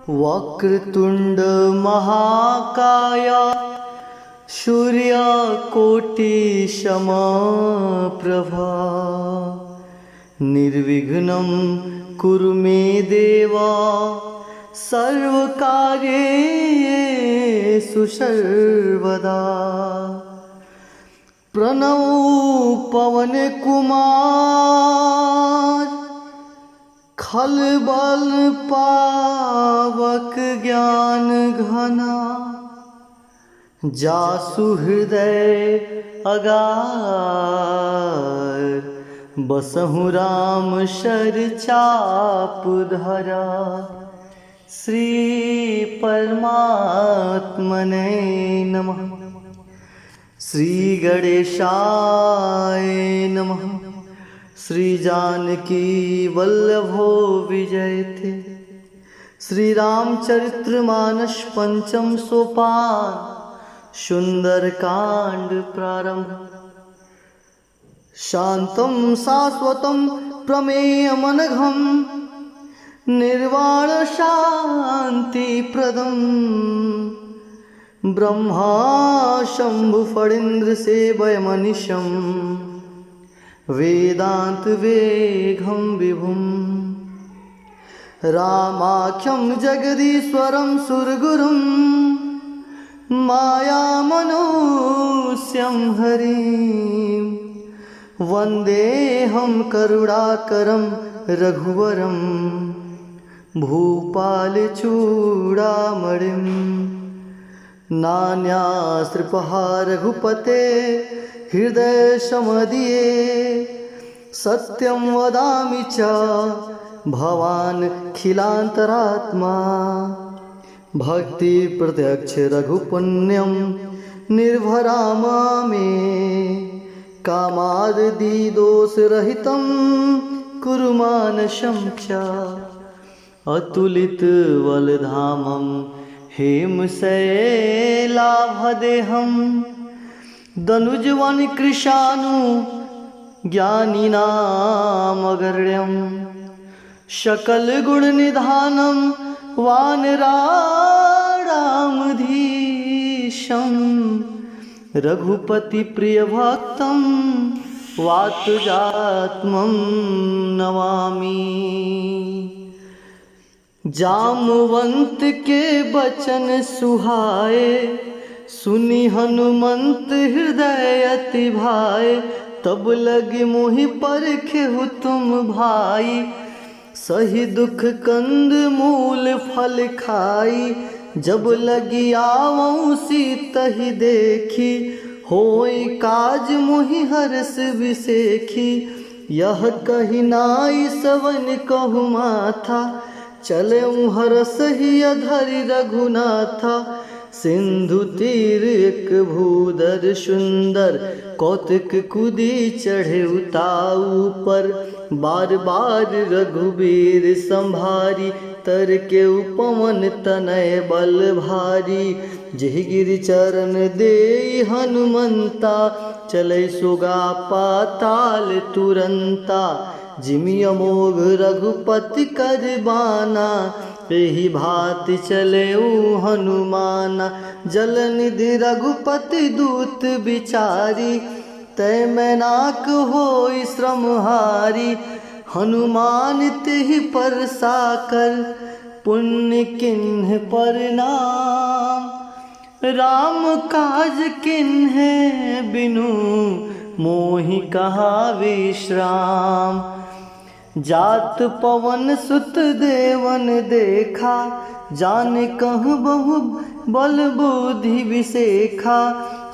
वक्रतुंड महाकाय सूर्यकोटि समप्रभा निर्विघ्नं कुरु मे देव सर्वकार्येषु सर्वदा। प्रणव पवन कुमार खलबल पावक ज्ञान घना जासु हृदय अगार बसहु राम शर चाप धरा। श्री परमात्मने नमः। श्री गणेशाय नमः। श्री जानकी वल्लभो विजयते। श्री रामचरितमानस पंचम सोपान सुंदरकांड प्रारंभ। शांतं शाश्वतं प्रमेयमनघं निर्वाण शांति प्रदं ब्रह्मा शंभु फणीन्द्र सेवयमनिशं वेदांत वेगं विभुं रामाख्यं जगदीश्वरं सुरगुरुं मायामनूष्यं हरिं वन्देऽहं करुणाकरं रघुवरं भूपालचूडामणिं। नान्यास्त्रिपहा रघुपते हृदय समदीये सत्यं वदामि च भवान् खिलान्तरात्मा। भक्ति प्रत्यक्ष रघुपुण्यं निर्भरामा मे कामादि दोषरहितं कुरु मानसं च। अतुलित बलधामं हेमशैलाभदेहं दनुजवन कृशानु ज्ञानिनामगर्यं सकल गुण निधानं वानराणामधीशं रघुपति प्रिय भक्तं वातजात्मं नमामि। जामवंत के बचन सुहाए सुनी हनुमंत हृदय अति भाए। तब लगी मोहि परखेहु तुम भाई सही दुख कंद मूल फल खाई। जब लगी आवऊं सीतहि देखी होई काज मोहि हरस विसेखी। यह कही नाई सवन कहु माथा चलऊं हरस ही अधरि रघुनाथा। सिंधु तीर एक भूधर सुंदर कौतुक कुदी चढ़े उताऊ पर। बार बार रघुबीर संभारी तर के उपवन तनय बल भारी। जेहि गिरि चरण देई हनुमंता चले सुगा पाताल तुरंता। जिमि अमोघ रघुपति कर बाना एहि भांति चलेऊ हनुमाना। जलनिधि रघुपति दूत बिचारी तय मैनाक होई श्रमहारी। हनुमान तेहि परसाकर पुण्य किन्ह परनाम। राम काज किन्हे बिनु मोहि कहा विश्राम। जात पवन सुत देवन देखा जान कहु बहु बल बुद्धि विसेखा।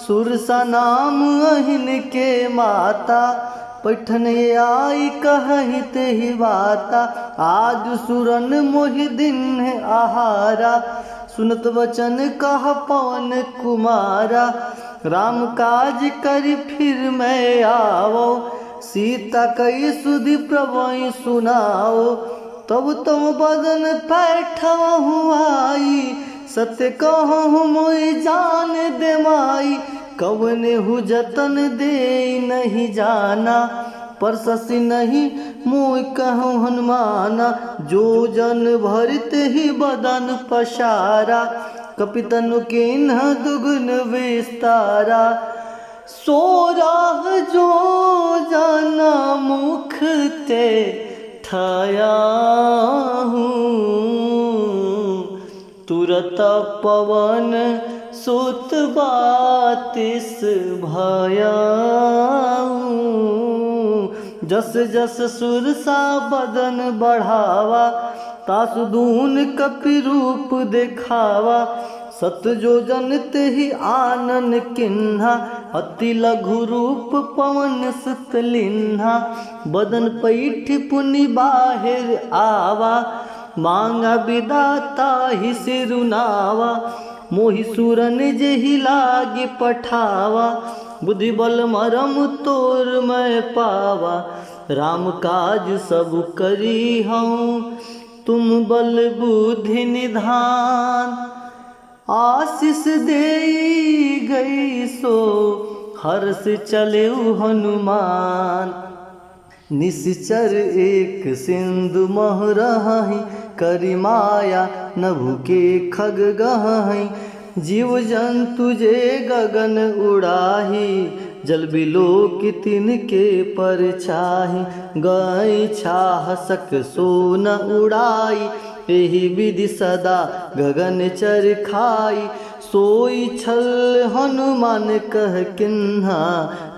सुरसा नाम अहिन के माता पैठन आई कहहि तेहि बाता। आज सुरन मोहि दिन आहारा सुनत वचन कह पवन कुमारा। राम काज करि फिर मैं आवो सीता कई सुधि प्रभु सुनाओ। तब तुम बदन पैठवहु आई सत्य कहूँ मोहि जान दे माई। कवने हु जतन दे नहीं जाना पर शशि नहीं मोय कहूँ हनुमाना, जो जन भरते ही बदन पसारा, कपितनु किन्ह दुगुन विस्तारा, सो राह जो जाना मुख ते ठाया हूँ, तुरत पवन सुत बातिस भया हूँ। जस जस सुरसा बदन बढ़ावा, तासु दून कपि रूप देखावा, सत जो जन तेहि आनन किन्हा, अति लघु रूप पवन सुत लिन्हा, बदन पैठ पुनि बाहिर आवा, मांगा विदाता ही सिरुनावा, मोहि सुरन जेहि लागे पठावा, बुद्धि बल मरम तोर मैं पावा, राम काज सब करी हूँ तुम बल बुद्धि निधान, आशीष दे गई सो हर्ष चले हनुमान, निश्चर एक सिंधु मह रही, करी माया नभु के खग गहहीं, जीव जंतु जे गगन उड़ाही, जल बिलो की तिनके पर छाही, गई छाह सक सो न उड़ाई, एहि विधि सदा गगन चर खाई, सोई छल हनुमान कह किन्हा,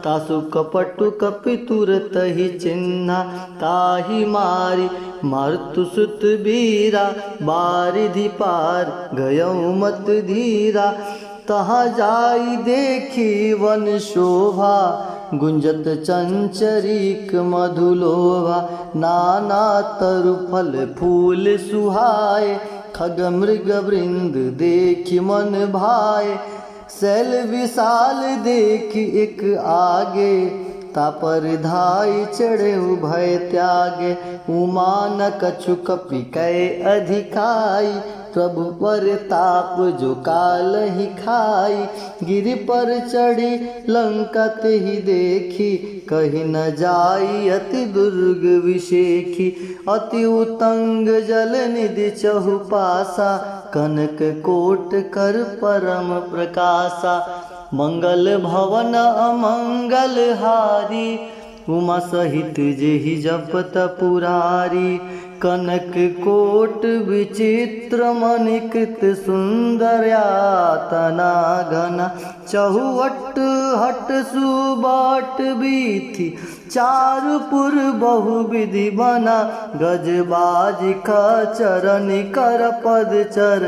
तासु कपटु कपि तुरत ही चिन्हा, ताहि मारी मारतु सुत बीरा, बारिधि पार गयौ मत धीरा, तहाँ जाई देखी वन शोभा, गुंजत चंचरीक मधुलोभा, नाना तरु फल फूल सुहाए, खग मृग वृंद देखी मन भाए, शैल विशाल देखी एक आगे, तापर धाई चढ़े भय त्यागे, उमा न कछु कपि कै अधिकाई, प्रभु पर ताप जो काल ही खाई, गिरि पर चढ़ी लंका ते ही देखी, कहीं न जाई अति दुर्ग विशेखी, अति उतंग जल निधि चहुपासा, कनक कोट कर परम प्रकाशा, मंगल भवन अमंगल हारी, उमा सहित जेहि जपत पुरारी, कनक कोट विचित्र मणिकृत सुंदर्यातना घना, चहुवट हट सुबाट बीथी, चारुपुर बहुविधि बना, गजबाज खचर निकर पद चर,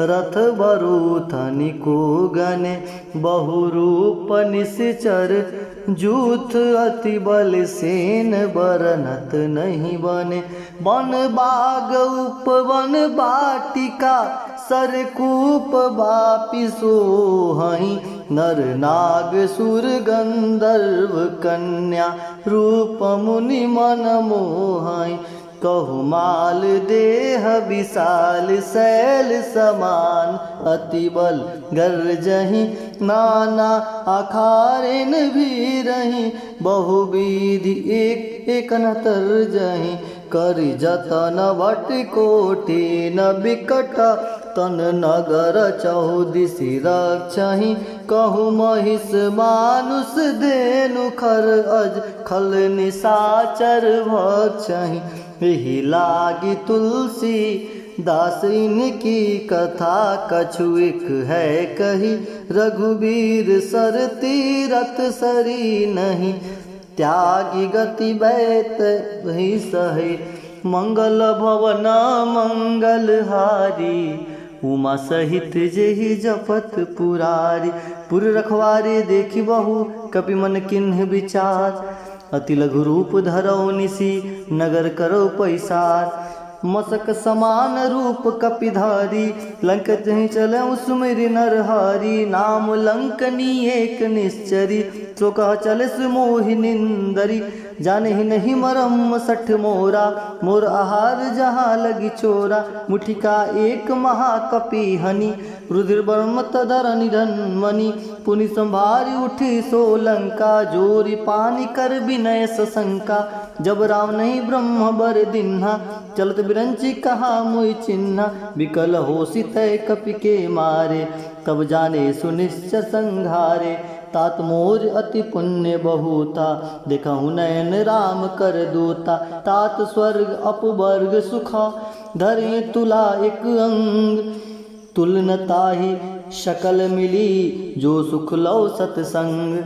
रथ बरूथनि को गने, बहुरूप निश्चर, जूथ अति बल सेन बरनत नहीं बने, वन बाग उपवन बाटिका, सरकूप बापि सोहहीं, नर नाग सुर गंधर्व कन्या, रूप मुनि मन मोहहीं, कहु माल देह विशाल शैल समान, अति बल गर्जहीं, नाना अखारेन भी रहीं, बहुविधि एक एक न तरजहीं, करि जतन वट कोटि न बिकट, तन नगर चौदिसि रक्षहीं, कहु महिष मानुष धेनु खर अज, खल निशाचर भक्षहीं, एहि लागी तुलसी दास इनकी कथा, कछु एक है कही, रघुबीर सर तीरथ सरी नहीं, त्यागी गति बैत ही सहे, मंगल भवन मंगल हारी, उमा सहित जेहि जपत पुरारी, पुर रखवारे देखी बहु कपि मन किन्ह विचार, अति लघु रूप धरौ निसी नगर करो पैसार, मसक समान रूप कपिधारी, लंक जहीं चले सुमिर नरहारी। नाम लंकनी एक निश्चरी, सो कह चले मोहि निंदरी। जाने ही नहीं मरम सठ मोरा, मोर आहार जहाँ लगी चोरा। मुठिका एक महाकपि हनि, रुधिर बर्म तदर निधन मणि। पुनि संभारी उठी सोलंका, जोरी पानी कर विनय सशंका। जब राम नहीं ब्रह्म बर दिन्हा, चलत बिरंची कहा मुई चिन्हा। विकल हो सितय कपि के मारे, तब जाने सुनिश्चय संघारे। तात मोर अति पुण्य बहुता, देखहु नयन राम कर दूता। तात स्वर्ग अपवर्ग सुखा, धरे तुला एक अंग। तुलनताहि शकल मिली, जो सुख लो सतसंग।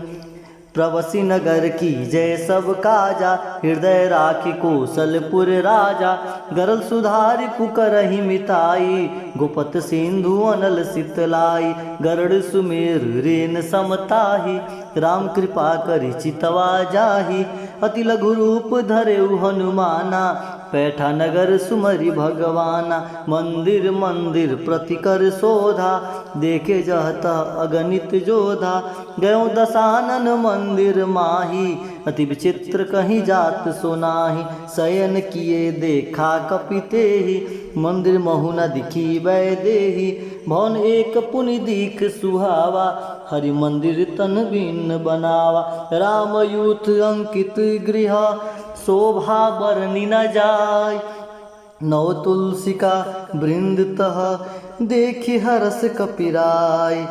प्रवसी नगर की जय सब काजा, हृदय राखी कौशलपुर राजा। गरल सुधारि पुकरहि मिताई, गोपत सिंधु अनल सितलाई। गरुड़ सुमेर रेन समताही, राम कृपा करि चितवा जाही। अति लघु रूप धरेउ हनुमाना, पैठा नगर सुमरि भगवाना। मंदिर मंदिर प्रतिकर शोधा, देखे जहता अगणित जोधा। गयो दशानन मंदिर माही, अति विचित्र कहीं जात सोनाही। शयन किए देखा कपि तेहि, मंदिर महु न दिखी वैदेही। भवन एक पुनि दीख सुहावा, हरि मंदिर तन बिन बनावा। राम यूथ अंकित गृह, शोभा बरनि न जाय। नव तुलसी का वृंद तह, देखि हरस कपिराय।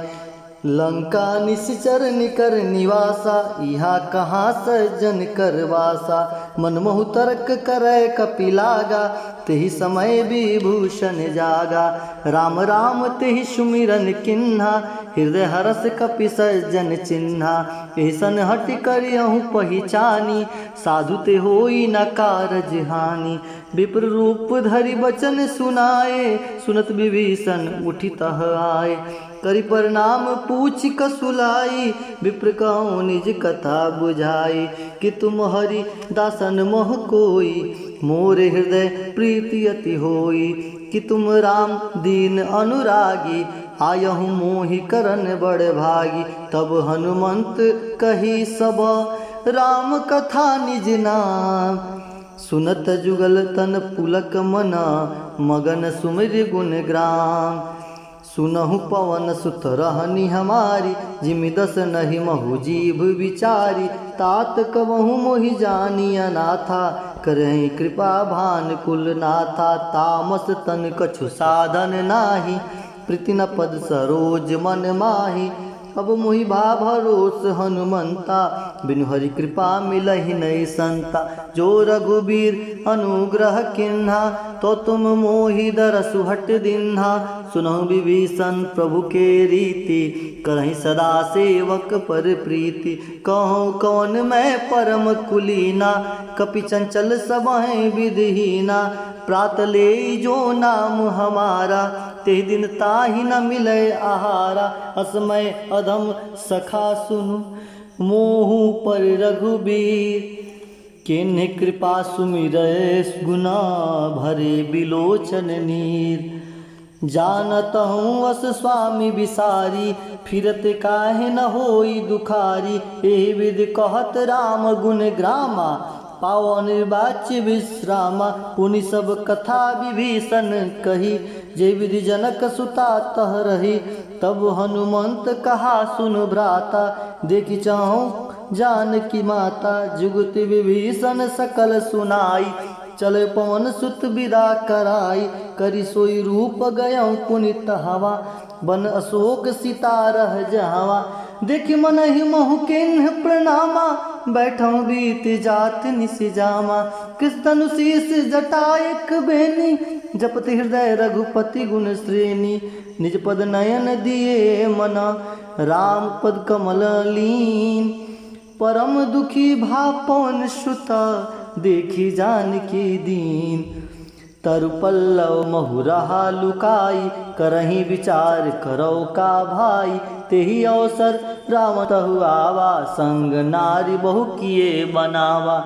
लंका निश्चर निकर निवासा, इहा कहाँ सज्जन करवासा। मनमोहु तर्क करे कपिलागा, तेहि समय विभूषण जागा। राम राम तेहि सुमिरन किन्हा, हृदय हरस कपि सज्जन चिन्हा। एसन हटि करियहु पहिचानी, साधु ते होई न कारज हानि। विप्र रूप धरि बचन सुनाए, सुनत विभीषण उठि तह आए। करि प्रणाम पूछ कसुलाई, विप्र कहूँ निज कथा बुझाई। कि तुम हरि दासन मोह कोई, मोरे हृदय प्रीति अति होई। कि तुम राम दीन अनुरागी, आयहु मोहि करन बड़ भागी। तब हनुमंत कही सब, राम कथा निज नाम। सुनत जुगल तन पुलक मना, मगन सुमिर गुण ग्राम। सुनहु पवन सुत रहनी हमारी, जिमि दस नहीं महु जीभ विचारी। तात कबहु मोहि जानी अनाथा, करहि कृपा भान कुल नाथा। तामस तन कछु साधन नाही, प्रीति न पद सरोज मन माही। अब मोहि भा भरोस हनुमंता, बिनु हरि कृपा मिलहि नहीं संता। जो रघुबीर अनुग्रह किन्हा, तो तुम मोहि दरसु हट दिन्हा। सुनहु विभीषण प्रभु के रीति, करहि सदा सेवक पर प्रीति। कहूँ कौन मैं परम कुलीना, कपि चंचल सबहि विधिहीना। प्रात ले जो नाम हमारा, ते दिन ताहि न मिले आहारा। असमय अधम सखा सुनु, मोहु पर रघुबीर। किन्हि कृपा सुमिरै गुना, भरे बिलोचन नीर। जानत हूँ वस स्वामी बिसारी, फिरत काहे न होई दुखारी। एहि विधि कहत राम गुण ग्रामा, पाओ निर्वाच्य विश्रामा। पुनि सब कथा विभीषण कही, जे विधि जनक सुता तह रही। तब हनुमंत कहा सुन भ्राता, देखि चाहूँ जानकी माता। जुगति विभीषण सकल सुनाई, चले पवन सुत विदा कराई। करि सोई रूप गयऊँ पुनित हवा, बन अशोक सीता रह जहवा। देखि मनहि महु किन्ह प्रणामा, बैठऊँ बीत जात निस जामा। कृष्ण शीस जटायक बेनी, जपति हृदय रघुपति गुण श्रेणी। निज पद नयन दिए मना, राम पद कमल लीन। परम दुखी भा पवन सुता, देखी जानकी दीन। तरु पल्लव महु रहा लुकाई, करहीं विचार करो का भाई। तेहि अवसर राम तहु आवा, संग नारी बहु किए बनावा।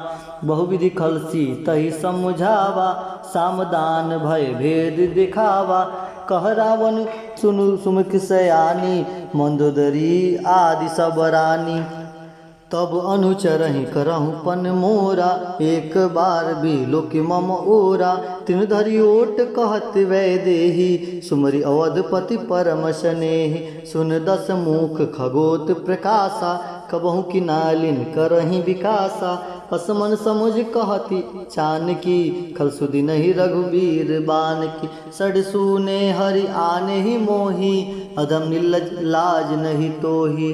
बहुविधि खलसी तही समझावा, सामदान भय भेद दिखावा। कह रावण सुनु सुमुख सयानी, मंदोदरी आदि सब रानी। तब अनुचरहि करहु पन मोरा, एक बार भी लोक मम ओरा। तीन धरि ओट कहत वैदेही, सुमरि अवधपति परम स्नेही। सुन दस मुख खगोत प्रकाशा, कबहु की नालिन करहि विकासा। असमन समुझ कहती चानकी, खल सुधि नहीं रघुबीर बानकी। सड़ सूने हरि आने ही मोही, अधम निर्लज लाज नहीं तोही।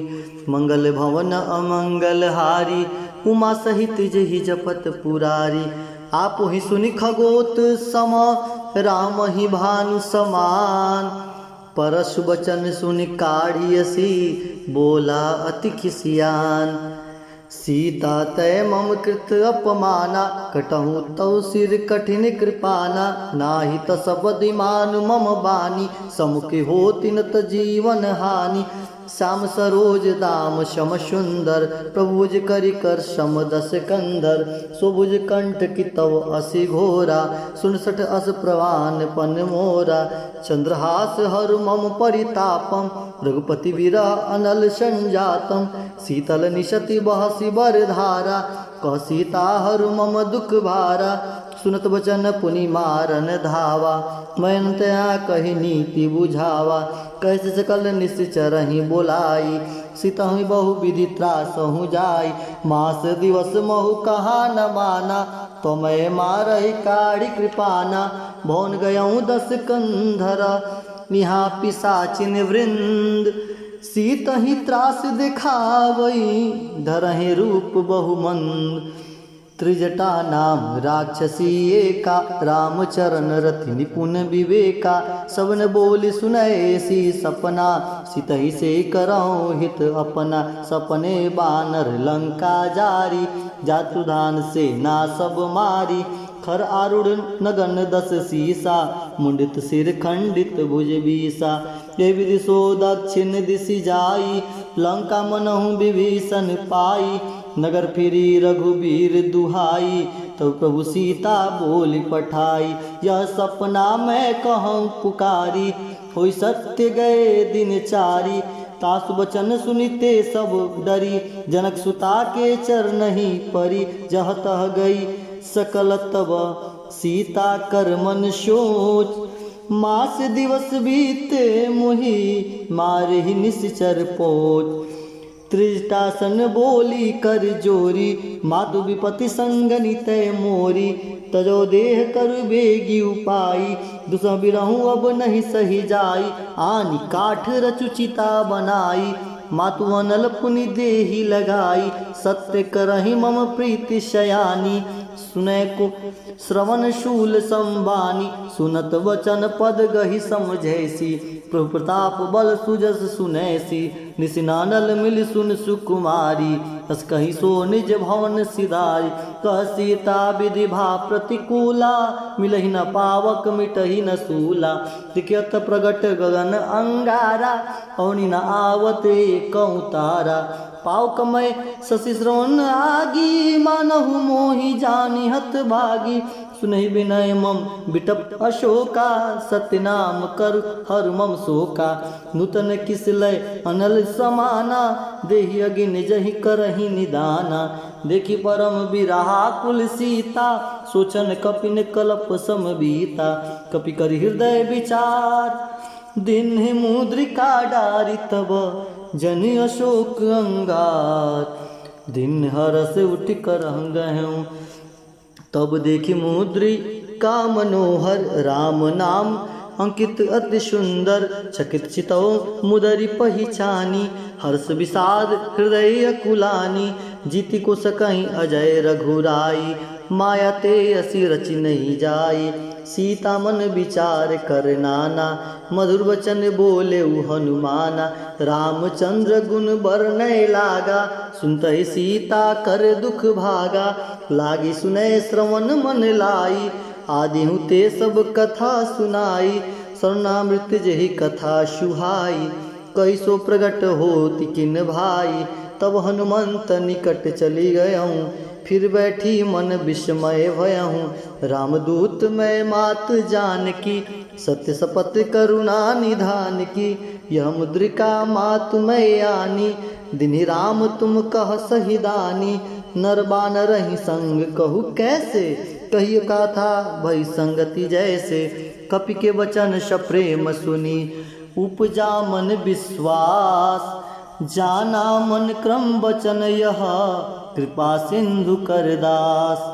मंगल भवन अमंगल हारी, उमा सहित जहि जपत पुरारी। आप ही सुनि खगोत सम, राम ही भानु समान। परशु बचन सुनि काढ़ियसी, बोला अति खिसियान। सीता तय मम कृत अपमाना, कटहु तव सिर कठिन कृपाना। नाही त सबदि मानु मम बानी, समुखि होति न त जीवन हानि। श्याम सरोज दाम शम सुंदर, प्रभुज करि कर शम दस कंधर। सुभुज कंठ की तव असि घोरा, 67 अस प्रवान पन मोरा। चंद्रहास हरु मम परितापम, रघुपति विरह अनल संजातम। शीतल निशति बहसि बर धारा, कह सीता हरु मम दुख भारा। सुनत बचन पुनि मारन धावा, मैं तया कही नीति बुझावा। कैसे सकल निश्चरहि बोलाई, सीतहि बहु विधि त्रासहु जाई। मास दिवस महु कहा न माना, तो मैं मारहि काढ़ी कृपाना। भौन गयऊँ 10 कंधरा, यहाँ पिशाचिन वृंद। सीतहि त्रास दिखावई, धरहि रूप बहुमंद। त्रिजटा नाम राक्षसी एका, रामचरण रति निपुण विवेका। सबन बोल सुनैसी सपना, सितहि से करऊँ हित अपना। सपने बानर लंका जारी, जातुधान से ना सब मारी। खर आरूढ़ नगन 10 सीसा, मुंडित सिर खंडित भुज बीसा। ये विधि सो दक्षिण दिशि जाई, लंका मनहु विभीषण पाई। नगर फिरी रघुबीर दुहाई, तो प्रभु सीता बोली पठाई। यह सपना मैं कहूँ पुकारी, होई सत्य गए दिन चारी। तासु बचन सुनिते सब डरी, जनक सुता के चरनहि परी। जह तह गई सकल तब सीता कर मन सोच। मास दिवस बीते मुहि, मारहि निश्चर पोच। त्रिजटासन बोली कर जोरी, मातु विपति संगनि तय मोरी। तजो देह कर बेगी उपाई, दुसह बिरहूँ अब नहीं सही जाई। आनी काठ रचुचिता बनाई, मातु अनल पुनि देहि लगाई। सत्य करहि मम प्रीति शयानी, सुनै को श्रवण शूल संबानी। सुनत वचन पद गहि समझैसी, प्रभु प्रताप बल सुजस सुनैसी। निसिनानल मिल सुन सुकुमारी, अस कहि सो निज भवन सिधारी। कह सीता विधि भा प्रतिकूला, मिलहि न पावक मिटहि न सूला। दिखयत प्रगट गगन अंगारा, औनि न आवते कहूँ तारा। पावक मैं शशि श्रवण आगी, मानहु मोहि जानि हत भागी। सुनहि विनय मम बिटप अशोका, सत्य नाम कर हर मम शोका। नूतन किस लय अनल समाना, देहि अगिन जहि करहि निदाना। देखि परम बिरहा कुल सीता, सोचन कपिन कलप समबीता। कपि कर हृदय विचार, दिन मुद्रिका डारी। तब जन अशोक अंगार, दिन हरस उठ कर गहूँ। तब देखि मुद्रिका मनोहर, राम नाम अंकित अति सुंदर। चकित चितौ मुदरि पहिचानी, हर्ष विषाद हृदय अकुलानी। जीति को सकहीं अजय रघुराई, माया ते असी रचि नहीं जाई। सीता मन विचार कर नाना, मधुर वचन बोले हनुमाना। रामचंद्र गुण बरनय लागा, सुनतहि सीता कर दुख भागा। लागी सुनय श्रवण मन लाई, आदिहु ते सब कथा सुनाई। सर्वनामृत जेहि कथा सुहाई, कैसो प्रगट होति किन भाई। तब हनुमंत निकट चली गयऊँ, फिर बैठी मन विस्मय भयहूँ। रामदूत मैं मात जानकी, सत्य शपथ करुणा निधान की। यह मुद्रिका मात मैं आनी, दिनि राम तुम कह सही दानी। नर बानर ही संग कहू कैसे, कहियो गाथा भई संगति जैसे। कपि के वचन सप्रेम सुनी, उपजा मन विश्वास। जाना मन क्रम वचन यह, कृपा सिंधु कर दास।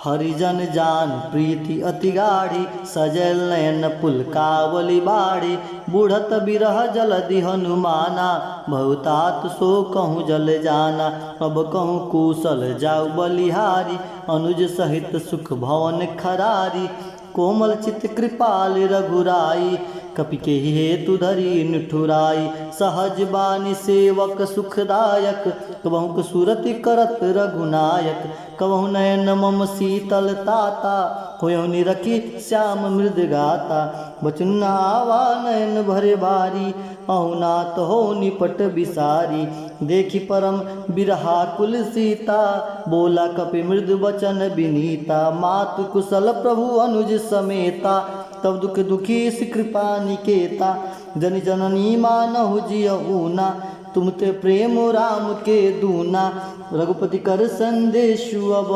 हरिजन जान प्रीति अति गाढ़ी, सजल नयन पुलकावली बाड़ी। बूढ़त बिरह जलधि हनुमाना, बहुतात सो कहूँ जल जाना। अब कहूँ कुशल जाऊ बलिहारी, अनुज सहित सुख भवन खरारी। कोमल चित कृपाल रघुराई, कपि के हेतु धरी निठुराई। सहज बानी सेवक सुखदायक, कबहु सुरति करत रघुनायक। कबहु नयन मम शीतल ताता, होयु निरखी श्याम मृद गाता। बचन आवा नयन भरे बारी, अहुनाथ हो निपट बिसारी। देखी परम बिरहा कुल सीता, बोला कपि मृदु वचन विनीता। मातु कुशल प्रभु अनुज समेता, तब दुख दुखी इस कृपा निकेता। जन जननी मानहु जियऊना, तुम ते प्रेम राम के दूना। रघुपति कर संदेशु अब,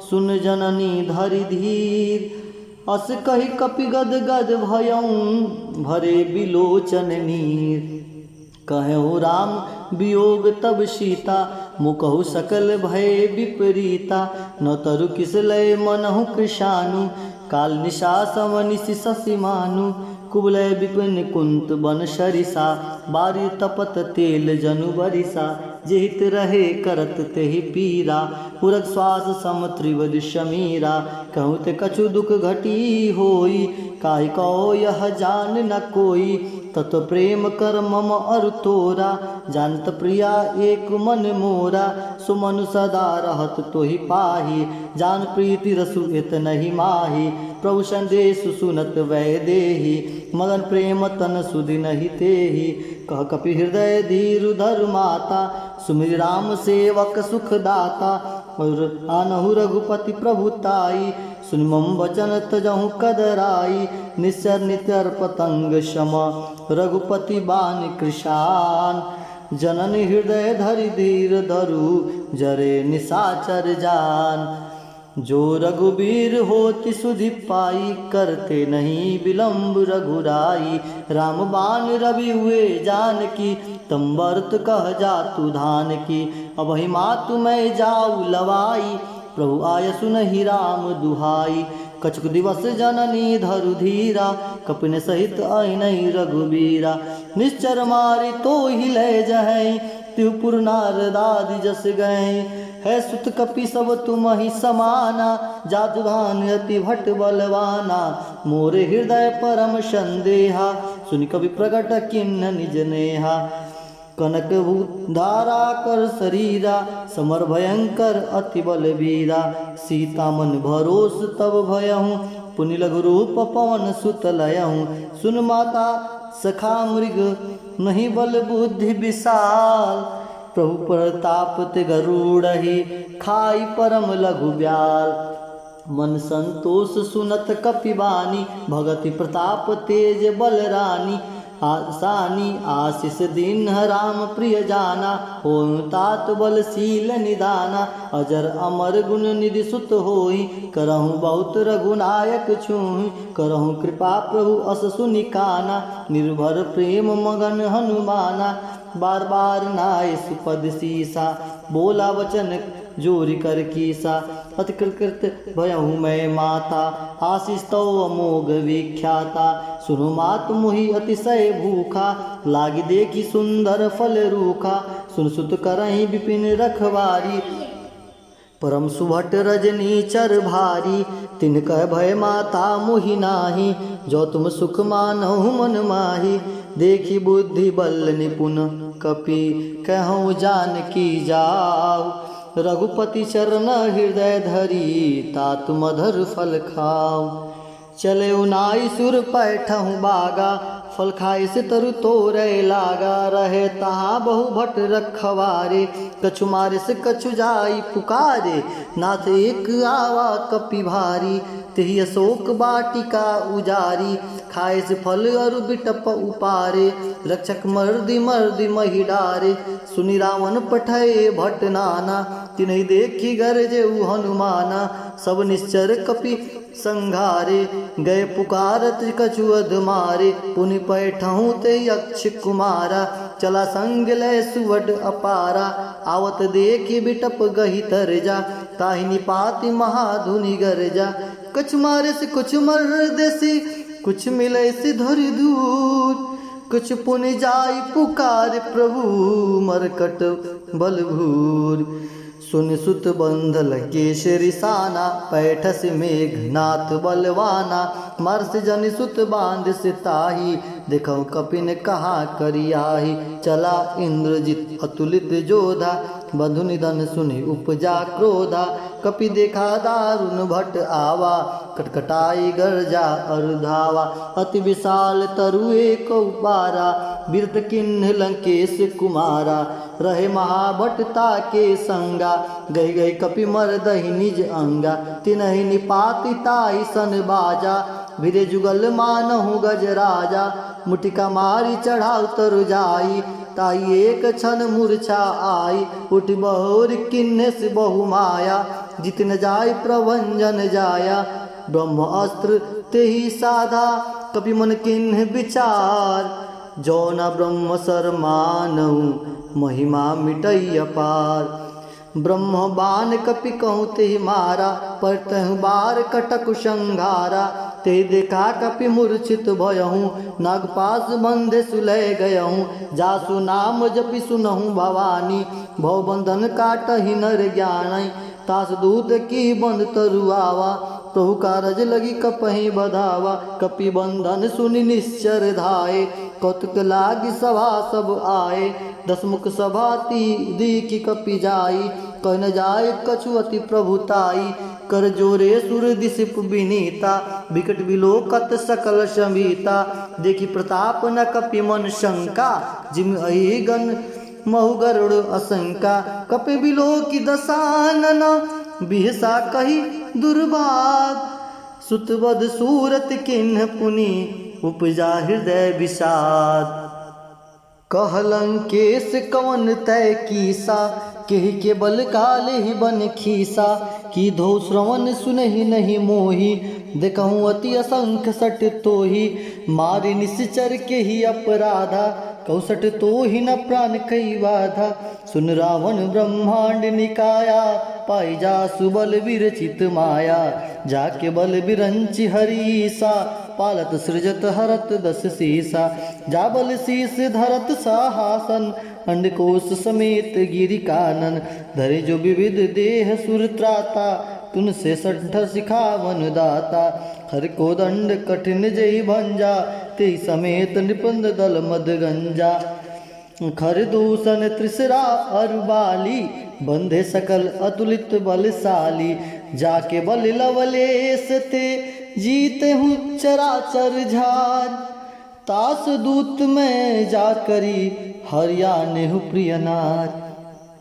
सुन जननी धरि धीर। अस कहि कपि गद गद भयऊँ, भरे बिलोचन नीर। कहु राम वियोग तब सीता, मुकहु सकल भय विपरीता। न तरु किस लय मनहु कृशानु, काल निशा समनिशि शशि मानु। कुबलय विपिन कुंत बन सरिसा, बारी तपत तेल जनु बरिसा। जेहित रहे करत तेहि पीरा, पुरग श्वास सम त्रिवद शमीरा। कहूँ ते कछु दुख घटी होई, काहि कहो यह जान न कोई। तत्व प्रेम कर मम अरु तोरा, जानत प्रिया एक मन मोरा। सुमनु सदा रहत तोहि पाही, जान प्रीति रसु इत नहीं माही। प्रभु संदेश सुनत वै देही, मगन प्रेम तन सुधि नहीं तेही। कह कपि हृदय धीरु धर माता, सुमिर राम सेवक सुख दाता। और आनहु रघुपति प्रभुताई, सुन मम वचन तजहु कदराई। निश्चर नितर पतंग शम, रघुपति बान कृशान। जनन हृदय धरि धीर धरु, जरे निशाचर जान। जो रघुबीर होति सुधि पाई, करते नहीं विलम्ब रघुराई। राम बाण रवि हुए जानकी, तम बरत कह जातु धान की। अबहि मातु मैं जाऊ लवाई, प्रभु आय सुनहि राम दुहाई। कछुक दिवस जननी धरु धीरा, कपिन सहित अइनहि रघुबीरा। निश्चर मारि तो ही लय जहै, त्रिपुर नारदादि जस गए। है सुत कपि सब तुम ही समाना, जातुधान अति भट बलवाना। मोरे हृदय परम संदेहा, सुनि कवि प्रगट किन्न निज नेहा। कनक धारा कर शरीरा, समर भयंकर अति बलवीरा। सीता मन भरोस तब भयहूँ, पुनि लघु रूप पवन सुत लयहूँ। सुन माता सखा मृग नहीं बल बुद्धि विशाल, प्रभु प्रताप ते गरुड़हि, खाई परम लघु ब्याल। मन संतोष सुनत कपिबानी, भगति प्रताप तेज बल रानी। आसानी आशीष दीन राम प्रिय जाना, हों तात बलशील निदाना। अजर अमर गुण निधि सुत होई, करहूँ बहुत रघुनायक छूहि। करहूँ कृपा प्रभु अस सुनि काना, निर्भर प्रेम मगन हनुमाना। बार बार नाय सुपद सीसा, बोला वचन जोरी कर कीसा। अतिकृत भयहूँ मैं माता, आशीष तो अमोघ विख्याता। सुनु मात मुहि अतिशय भूखा, लागी देखी सुंदर फल रूखा। सुन सुत करहि विपिन रखवारी, परम सुभट रजनी चर भारी। तिनकह भय माता मुहि नाही, जो तुम सुख मानहु मन माही। देखी बुद्धि बल निपुण, कपि कहूँ जानकी जाऊ। रघुपति चरण हृदय धरी, तात मधुर फल खाऊ। चले उनाई सुर पैठहु बागा, फल खाए से तरु तोरे लागा। रहे तहाँ बहु भट रखवारे, कछु मारे से कछु जाई पुकारे। नाथ एक आवा कपि भारी, तेहि अशोक बाटिका उजारी। खाए से फल अरु बिटप उपारे, रक्षक मर्दि मर्दि मही डारे। सुनि रावण पठय भट नाना, तिन्हि देखी गरजे हनुमाना। सब निश्चर कपि संघारे, गए पुकारत कछु अध मारे। पुनि पैठहु ते यक्ष कुमारा, चला संग लय सुवड अपारा। आवत देखी बिटप गही तरजा, ताहि निपाति महाधुनि गरजा। कुछ मारे से कुछ मर देसी, कुछ मिले से धरि दूर। कुछ पुनि जाई पुकार प्रभु, मरकट बलभूर। सुन सुत बंधल केशरी साना, पैठस मेघनाथ बलवाना। मर्स जन सुत बांध से ताही, देखो कपिन कहाँ करियाही। चला इंद्रजित अतुलित जोधा, बंधु निधन सुनि उपजा क्रोधा। कपि देखा दारुण भट आवा, कटकटाई गर्जा अरुधावा। अति विशाल तरु एक उपारा, बिरत किन्ह लंकेश कुमारा। रहे महाभटता के संगा, गई गई कपि मरदहि निज अंगा। तिनहि निपाति ताहि सन बाजा, भिरे जुगल मानहु गज राजा। मुटिका मारी चढ़ाउ तरु जाई, ताई एक क्षण मूर्छा आई। उठ बहुर किन्ने से बहु माया, जित न जाय प्रभंजन जाया। ब्रह्म अस्त्र तेहि साधा, कपि मन किन्ह विचार। जो न ब्रह्म सर मानहु, महिमा मिटई अपार। ब्रह्म बाण कपि कहूँ तेहि मारा, पर तहु बार कटक संघारा। ते देखा कपि मूर्छित भयहूँ, नागपास बंधे सुलह गयहूँ। जासु नाम जपि सुनहूँ भवानी, भव बंधन काटहि नर ज्ञान। तास दूत की बंध तरुआवा, प्रभु कारज लगी कपहि बधावा। कपि बंधन सुनि निश्चर धाये, कौतुक लागी सभा सब आए। दसमुख सभा दीखि कपि जाई, कह न जाय कछु अति प्रभुताई। कर जोरे सुर दिसिप विनीता, विकट विलोकत सकल शमीता। देखी प्रताप न कपि मन शंका, जिम अहि गण महु गरुड़ असंका। कपि बिलोकी दसानन, बिहसा कही दुर्भाग। सुतवद सूरत किन्ह पुनि, उपजा हृदय विषाद। कहलंकेश कवन तय कीसा, केहि के बल काले ही बन खीसा। की धो श्रवण सुनहि नहीं मोही, देखहूँ अति असंख्य सट तोही। मारि निश्चर के ही अपराधा, कौसट तो ही न प्राण कई बाधा। सुन रावण ब्रह्मांड निकाया, पाई जा सुबल विरचित माया। जाके बल बिरंचि हरीसा, पालत सृजत हरत दस सीसा। जा बल शीस धरत साहासन, अंडकोश समेत गिरि कानन। धरे जो विविध देह सुर त्राता, तुन से सठ सिखावन दाता। हर को दंड कठिन जय भंजा, ते समेत निपंद दल मद गंजा। खर दूषण त्रिसरा अरुबाली, बंधे सकल अतुलित बलशाली। जाके बल लवलेश ते, जीते हूँ चराचर झार। तास दूत में जाकरी, हरियाने हूँ प्रिय नार।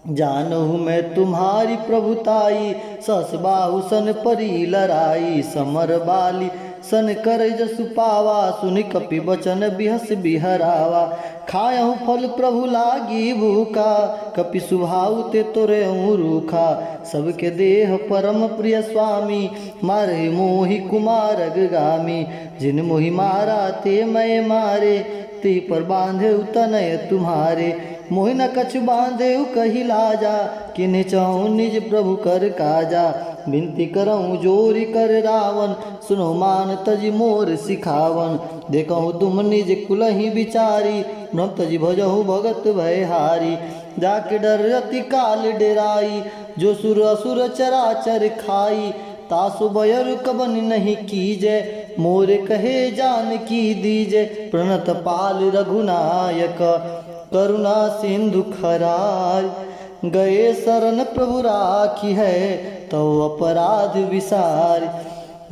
जानहु मैं तुम्हारी प्रभुताई, सस बाहु सन परी लड़ाई। समर बाली सन कर जसु पावा, सुनि कपि बचन बिहस बिहरावा। खायहु फल प्रभु लागी भूखा, कपि सुभाउ ते तोरे रूखा। सबके देह परम प्रिय स्वामी, मारे मोहि कुमारग गामी। जिन मोहि मारा ते मैं मारे, ते पर बांधे तनय तुम्हारे। मोहि न कछु बांधे कही लाजा, किन्ह चाहूँ निज प्रभु कर काजा। विनती करऊँ जोरी कर रावण, सुनो मान तज मोर सिखावन। देखहु तुम निज कुलहि विचारी, ब्रह्म तज भजहु भगत भयहारी। जाके डर अति काल डेराई, जो सुर असुर चराचर खाई। तासु बयर कबन नहीं कीजे, मोरे कहे जान की दीजे। प्रणत पाल रघुनायक, करुणा सिंधु खरार। गए शरण प्रभु राखी है, तो अपराध विसार।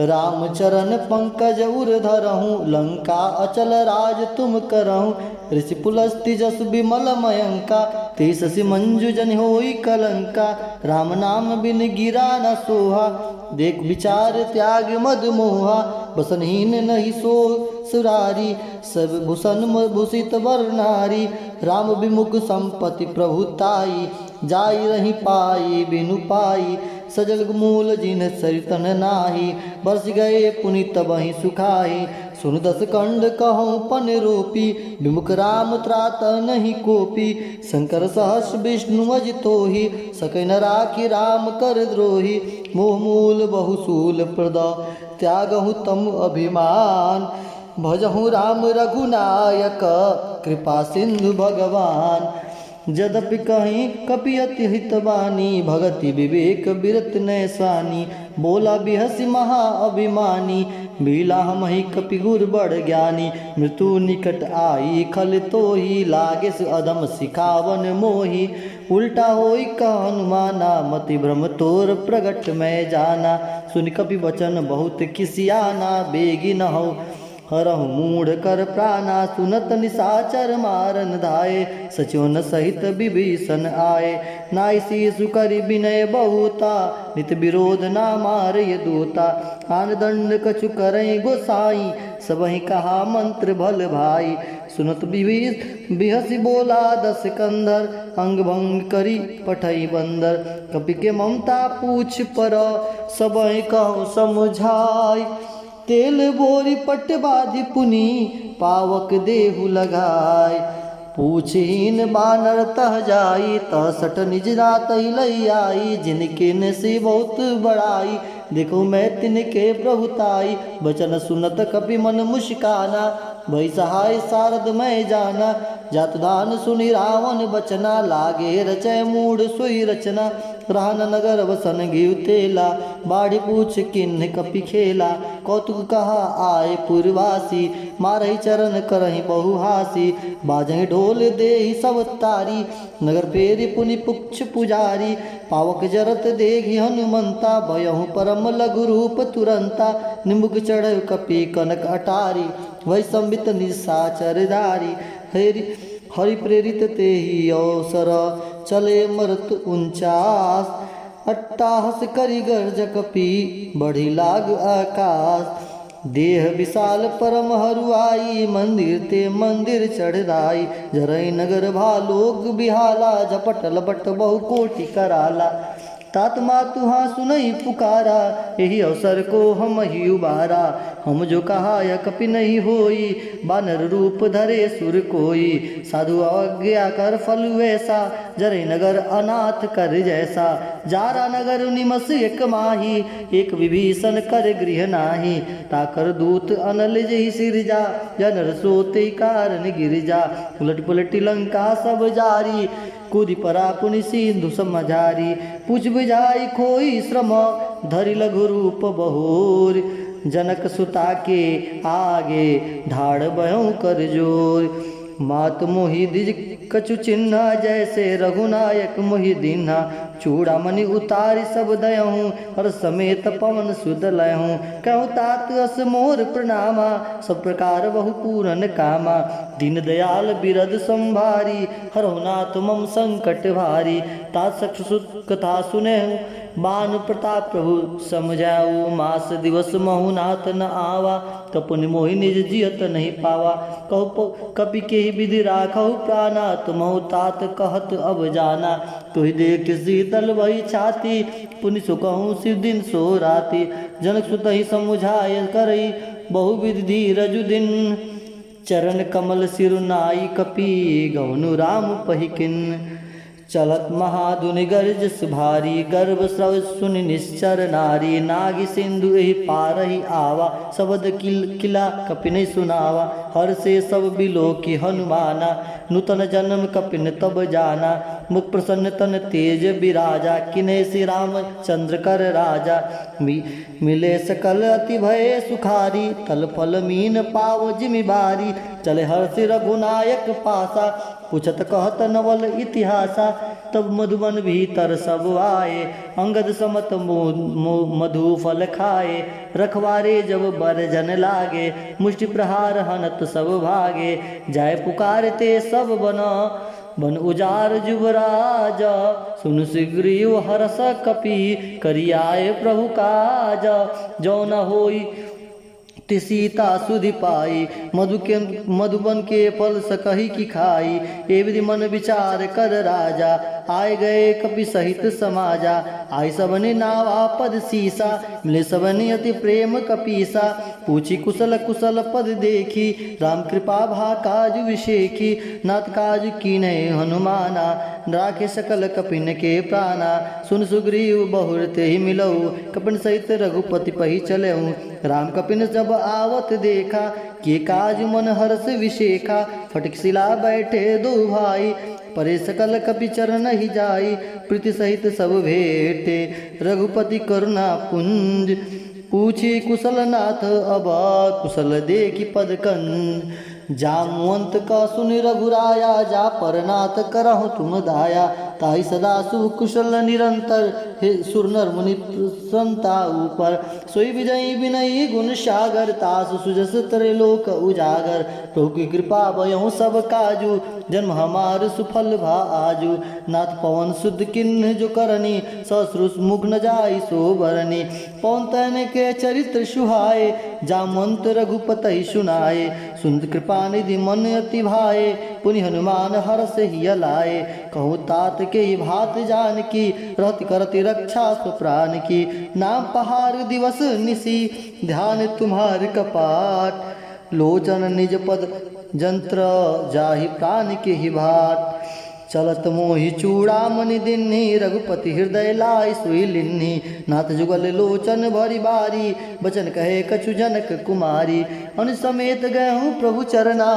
राम चरण पंकज उर धरहूँ, लंका अचल राज तुम करहूँ। ऋषि पुलस्ति जस विमल मयंका, तेससि मंजु जन होई कलंका। राम नाम बिन गिरा न सोहा, देख विचार त्याग मद मोहा। बसनहीन नहीं सो सुरारी, सब भूषण भूषित वर नारी। राम विमुख संपत्ति प्रभुताई, जाई रही पाई बिनु पाई। सजल मूल जिन सरितन नाही, बरस गए पुनित बही सुखाई। सुन दस कंड कहूँ पन रूपी, विमुख राम त्रात नहीं कोपी। शंकर सहस विष्णु अजितोहि, सकै न राखी राम कर द्रोही। मोह मूल बहुसूल प्रद, त्यागहु तम अभिमान। भजहु राम रघुनायक, कृपा सिंधु भगवान। यद्यपि कहीं कपि अति हितवानी, भगति विवेक बिरत नैसानी। बोला बिहसी महा अभिमानी, मिला हमहि कपि गुर बड़ ज्ञानी। मृत्यु निकट आई खल तोहि, लागे सु अधम सिखावन मोहि। उल्टा होई का हनुमाना, मति भ्रम तोर प्रगट में जाना। सुन कपि वचन बहुत किसियाना, बेगी न हो हरहु मूढ़ कर प्राणा। सुनत निशाचर मारन धाये, सचोन सहित विभीषण आए। नाई शीशु करि विनय बहुता, नित विरोध ना मारय दूता। आन दंड कछु करई गोसाई, सबहि कहा मंत्र भल भाई। सुनत बिहसी बोला दस कंधर, अंग भंग करी पठई बंदर। कपि के ममता पूछ पर, सबहि कहूँ समझाई। तेल बोरी पट बाधि पुनि, पावक देहु लगाय। पूछहीन बानर तह जाई, तह सट निज रात लई आई। जिनके न से बहुत बड़ाई, देखो मैं तिनके प्रभुताई। बचन सुनत कपि मन मुस्काना, भई सहाय सारद मैं जाना। जात दान सुनि रावण बचना, लागे रचय मूढ़ सोई रचना। रान नगर वसन घिउ तेला, बाढ़ी पूछ किन्ह कपि खेला। कौतुक कहा आए पुरवासी, मारहि चरण करहि बहुहासी। बाजहि ढोल देहि सब तारी, नगर फेरी पुनि पुक्ष पुजारी। पावक जरत देखि हनुमंता, भयहु परम लघु रूप तुरंता। निमुख चढ़ कपि कनक अटारी, वै संबित निशाचर धारी। हरि प्रेरित तेहि अवसर, चले मरत 49। अट्टाहस करि गर्ज कपि, बढ़ी लाग आकाश। देह विशाल परम हरुआई, मंदिर ते मंदिर चढ़ाई। जरई नगर भालोक बिहाला, झपट लपट बहु कोटि कराला। तात मातुहा सुनई पुकारा, यही अवसर को हम ही उबारा। हम जो कहा यह कपि नहीं होई, बानर रूप धरे सुर कोई। साधु आज्ञा कर फल वैसा, जरे नगर अनाथ कर जैसा। जारा नगर निमस एक माही, एक विभीषण कर गृह नाही। ताकर दूत अनल जही सिरजा, जनर सोते कारण गिरजा। उलट पुलट लंका सब जारी, कूदि परा पुनि सिंधु समझारी। पूछ बुझाई खोई श्रम, धरि लघु रूप बहोर। जनक सुता के आगे, ढाड़ बहूं कर जोर। मात मोहि दिज कछु चिन्हा, जैसे रघुनायक मोहि दीन्हा। चूड़ामणि उतारी सब दयहूँ, हर समेत पवन सुध लयहूँ। कहूँ तात अस मोर प्रणामा, सब प्रकार बहु पूरन कामा। दीन दयाल बिरद संभारी, हरहु नाथ मम संकट भारी। तात सख्य कथा सुनेहूँ, बान प्रताप प्रभु समझाऊ। मास दिवस महु नाथ न आवा, कपुनि मोहि निज जियत नहीं पावा। कहु कपि के विधि राखहु प्राणा, तुमहु तात कहत अब जाना। तुहि देख शीतल वही छाती, पुनि सुकहूँ शिव दिन सो राति। जनक सुतहि समुझाय करई, बहुविधि धीरज दिन। चरण कमल सिरुनाई कपि, गौनु राम पहिकिन। चलत महाधुनि गर्जस भारी, गर्भ स्रव सुनि निश्चर नारी। नागी सिंधु एहि पारहि आवा, शबद किला कपि नहीं सुनावा। हर से सब बिलोकी हनुमाना, नूतन जन्म कपिन तब जाना। मुख प्रसन्न तन तेज विराजा, किन्हे श्री राम चंद्र कर राजा। मिले सकल अति भय सुखारी, तल फल मीन पाव जिमि बारी। चले हर्षि रघुनायक पासा, पूछत कहत नवल इतिहासा। तब मधुबन भीतर सब आए, अंगद समत मधु फल खाए। रखवारे जब बरजन लागे, मुष्टि प्रहार हनत सब भागे। जाय पुकारते सब बन उजार जुबराज। सुन सुग्रीव हरस कपि, करियाए प्रभु काज। जो न होई सीता सुधि पाई, मधुबन के फल सकही की खाई। ए विधि मन विचार कर राजा, आए गए कपि सहित समाजा। आई सबने नावा पद सीसा, मिले सबने अति प्रेम कपीसा। पूछी कुशल कुशल पद देखी, राम कृपा भा काज विशेखी। नाथ काज कीन्हे हनुमाना, राखे सकल कपिन के प्राणा। सुन सुग्रीव बहुर ते ही मिलऊ, कपिन सहित रघुपति पही चलऊ। राम कपिन जब आवत देखा, के काज मन हर्ष विशेखा। फटक शिला बैठे दो भाई, परे सकल कपि चरण ही जाई। प्रीति सहित सब भेटे, रघुपति करुणा पुंज। पूछी कुशल नाथ अब, कुशल देखी पद कंज। जामवंत का सुनि रघुराया, जा परनाथ करहु तुम दाया। ताहि सदा सुकुशल निरंतर, हे सुर नर मुनि संता ऊपर। सोई विजयी विनयी गुण सागर, तासु सुजस त्रिलोक उजागर। प्रभु की कृपा भयहु सब काजू, जन्म हमार सुफल भा आजू। नाथ पवन शुद्ध किन्ह जो करनी, ससुरुष मुख न जाई सो बरनी। पवन तन के चरित्र सुहाए, जामवंत रघुपति सुनाए। सुंद कृपा निधि मन अति भाए, पुनि हनुमान हर्ष ही लाए। कहूँ तात के ही भात जान की, रहति करति रक्षा सुप्राण की। नाम पहाड़ दिवस निसी, ध्यान तुम्हार कपाट। लोचन निज पद जंत्र, जाहि प्राण के ही भाट। चलत मोहि चूड़ामणि दिन्ही, रघुपति हृदय लाई सुई लिन्ही। नाथ जुगल लोचन भरी बारी, बचन कहे कछु जनक कुमारी। अनु समेत गहूँ प्रभु चरना,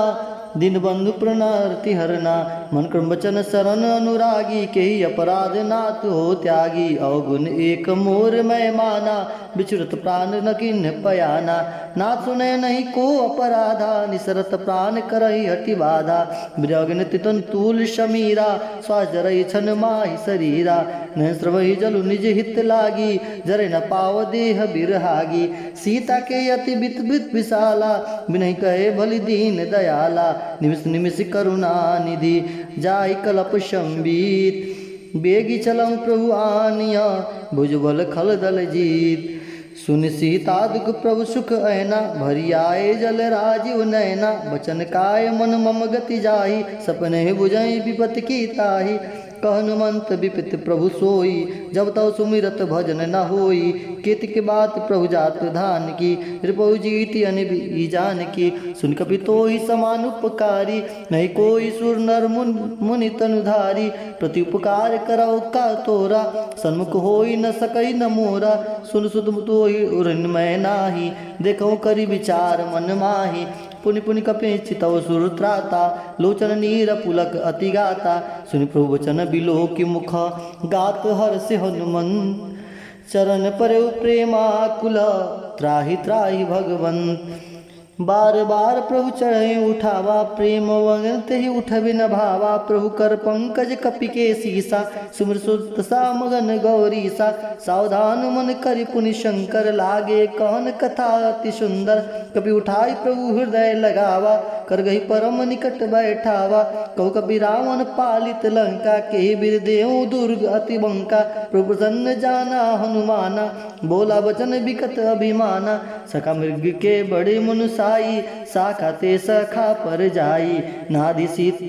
दिन बंधु प्रणरति हरना। मन क्रम वचन शरण अनुरागी, के ही अपराध नाथ हो त्यागी। अवगुण एक मोर मैं माना, विचरत प्राण न किन्ह पयाना। नाथ सुने नहीं को अपराधा, निसरत प्राण करहि हटि बाधा। विरगन तितन तूल शमीरा, श्वास जरई छन माहि शरीरा। न स्रवहि जलु निज हित लागी, जरे न पाव देह बिरहागी। सीता के अति बित बित विशाला, बिनहि कहे भली दीन दयाला। निमिष निमिष करुणा निधि, जाय कलप संबीत। बेगी चलऊँ प्रभु आनिया, भुजबल खल दल जीत। सुन सीता दुख प्रभु सुख ऐना, भरी आए जल राजीव नैना। बचन काय मन मम गति जाहि, सपने बुझई विपत की ताहि। कहनुमंत विपित प्रभु सोई, जब तव सुमिरत भजन न होई। केत के बात प्रभु जात धान की, रिपु जीति अनबी जान की। सुन कपि तोहि समान उपकारी, नहीं कोई सुर नर मुनि तनुधारी। प्रति उपकार करौ का तोरा, सन्मुख होई न सकई न मोरा। सुन सुत तोहि उरन मैं नाही, देखो करी विचार मन माही। पुनि पुनि कपि चितौ सुर त्राता, लोचन नीर पुलक अति गाता। सुनि प्रभु वचन बिलो की मुख, गात हर्ष हनुमंत। चरण परौ प्रेमाकुल, त्राहि त्राहि भगवंत। बार बार प्रभु चढ़े उठावा, प्रेम वंगत ही उठबि न भावा। प्रभु कर पंकज कपि के सीसा, सुमिर सुत सा मगन गौरी सा। सावधान मन करि पुनि शंकर, लागे कहन कथा अति सुंदर। कपि उठाई प्रभु हृदय लगावा, कर गही परम निकट बैठावा। कहु कपि रावण पालित लंका, के बिर देहु दुर्ग अति बंका। प्रभु प्रसन्न जाना हनुमाना, बोला वचन विकट अभिमाना। सखा मृग के बड़े मनुषाई, साखा ते सखा पर जाई। नादि सीत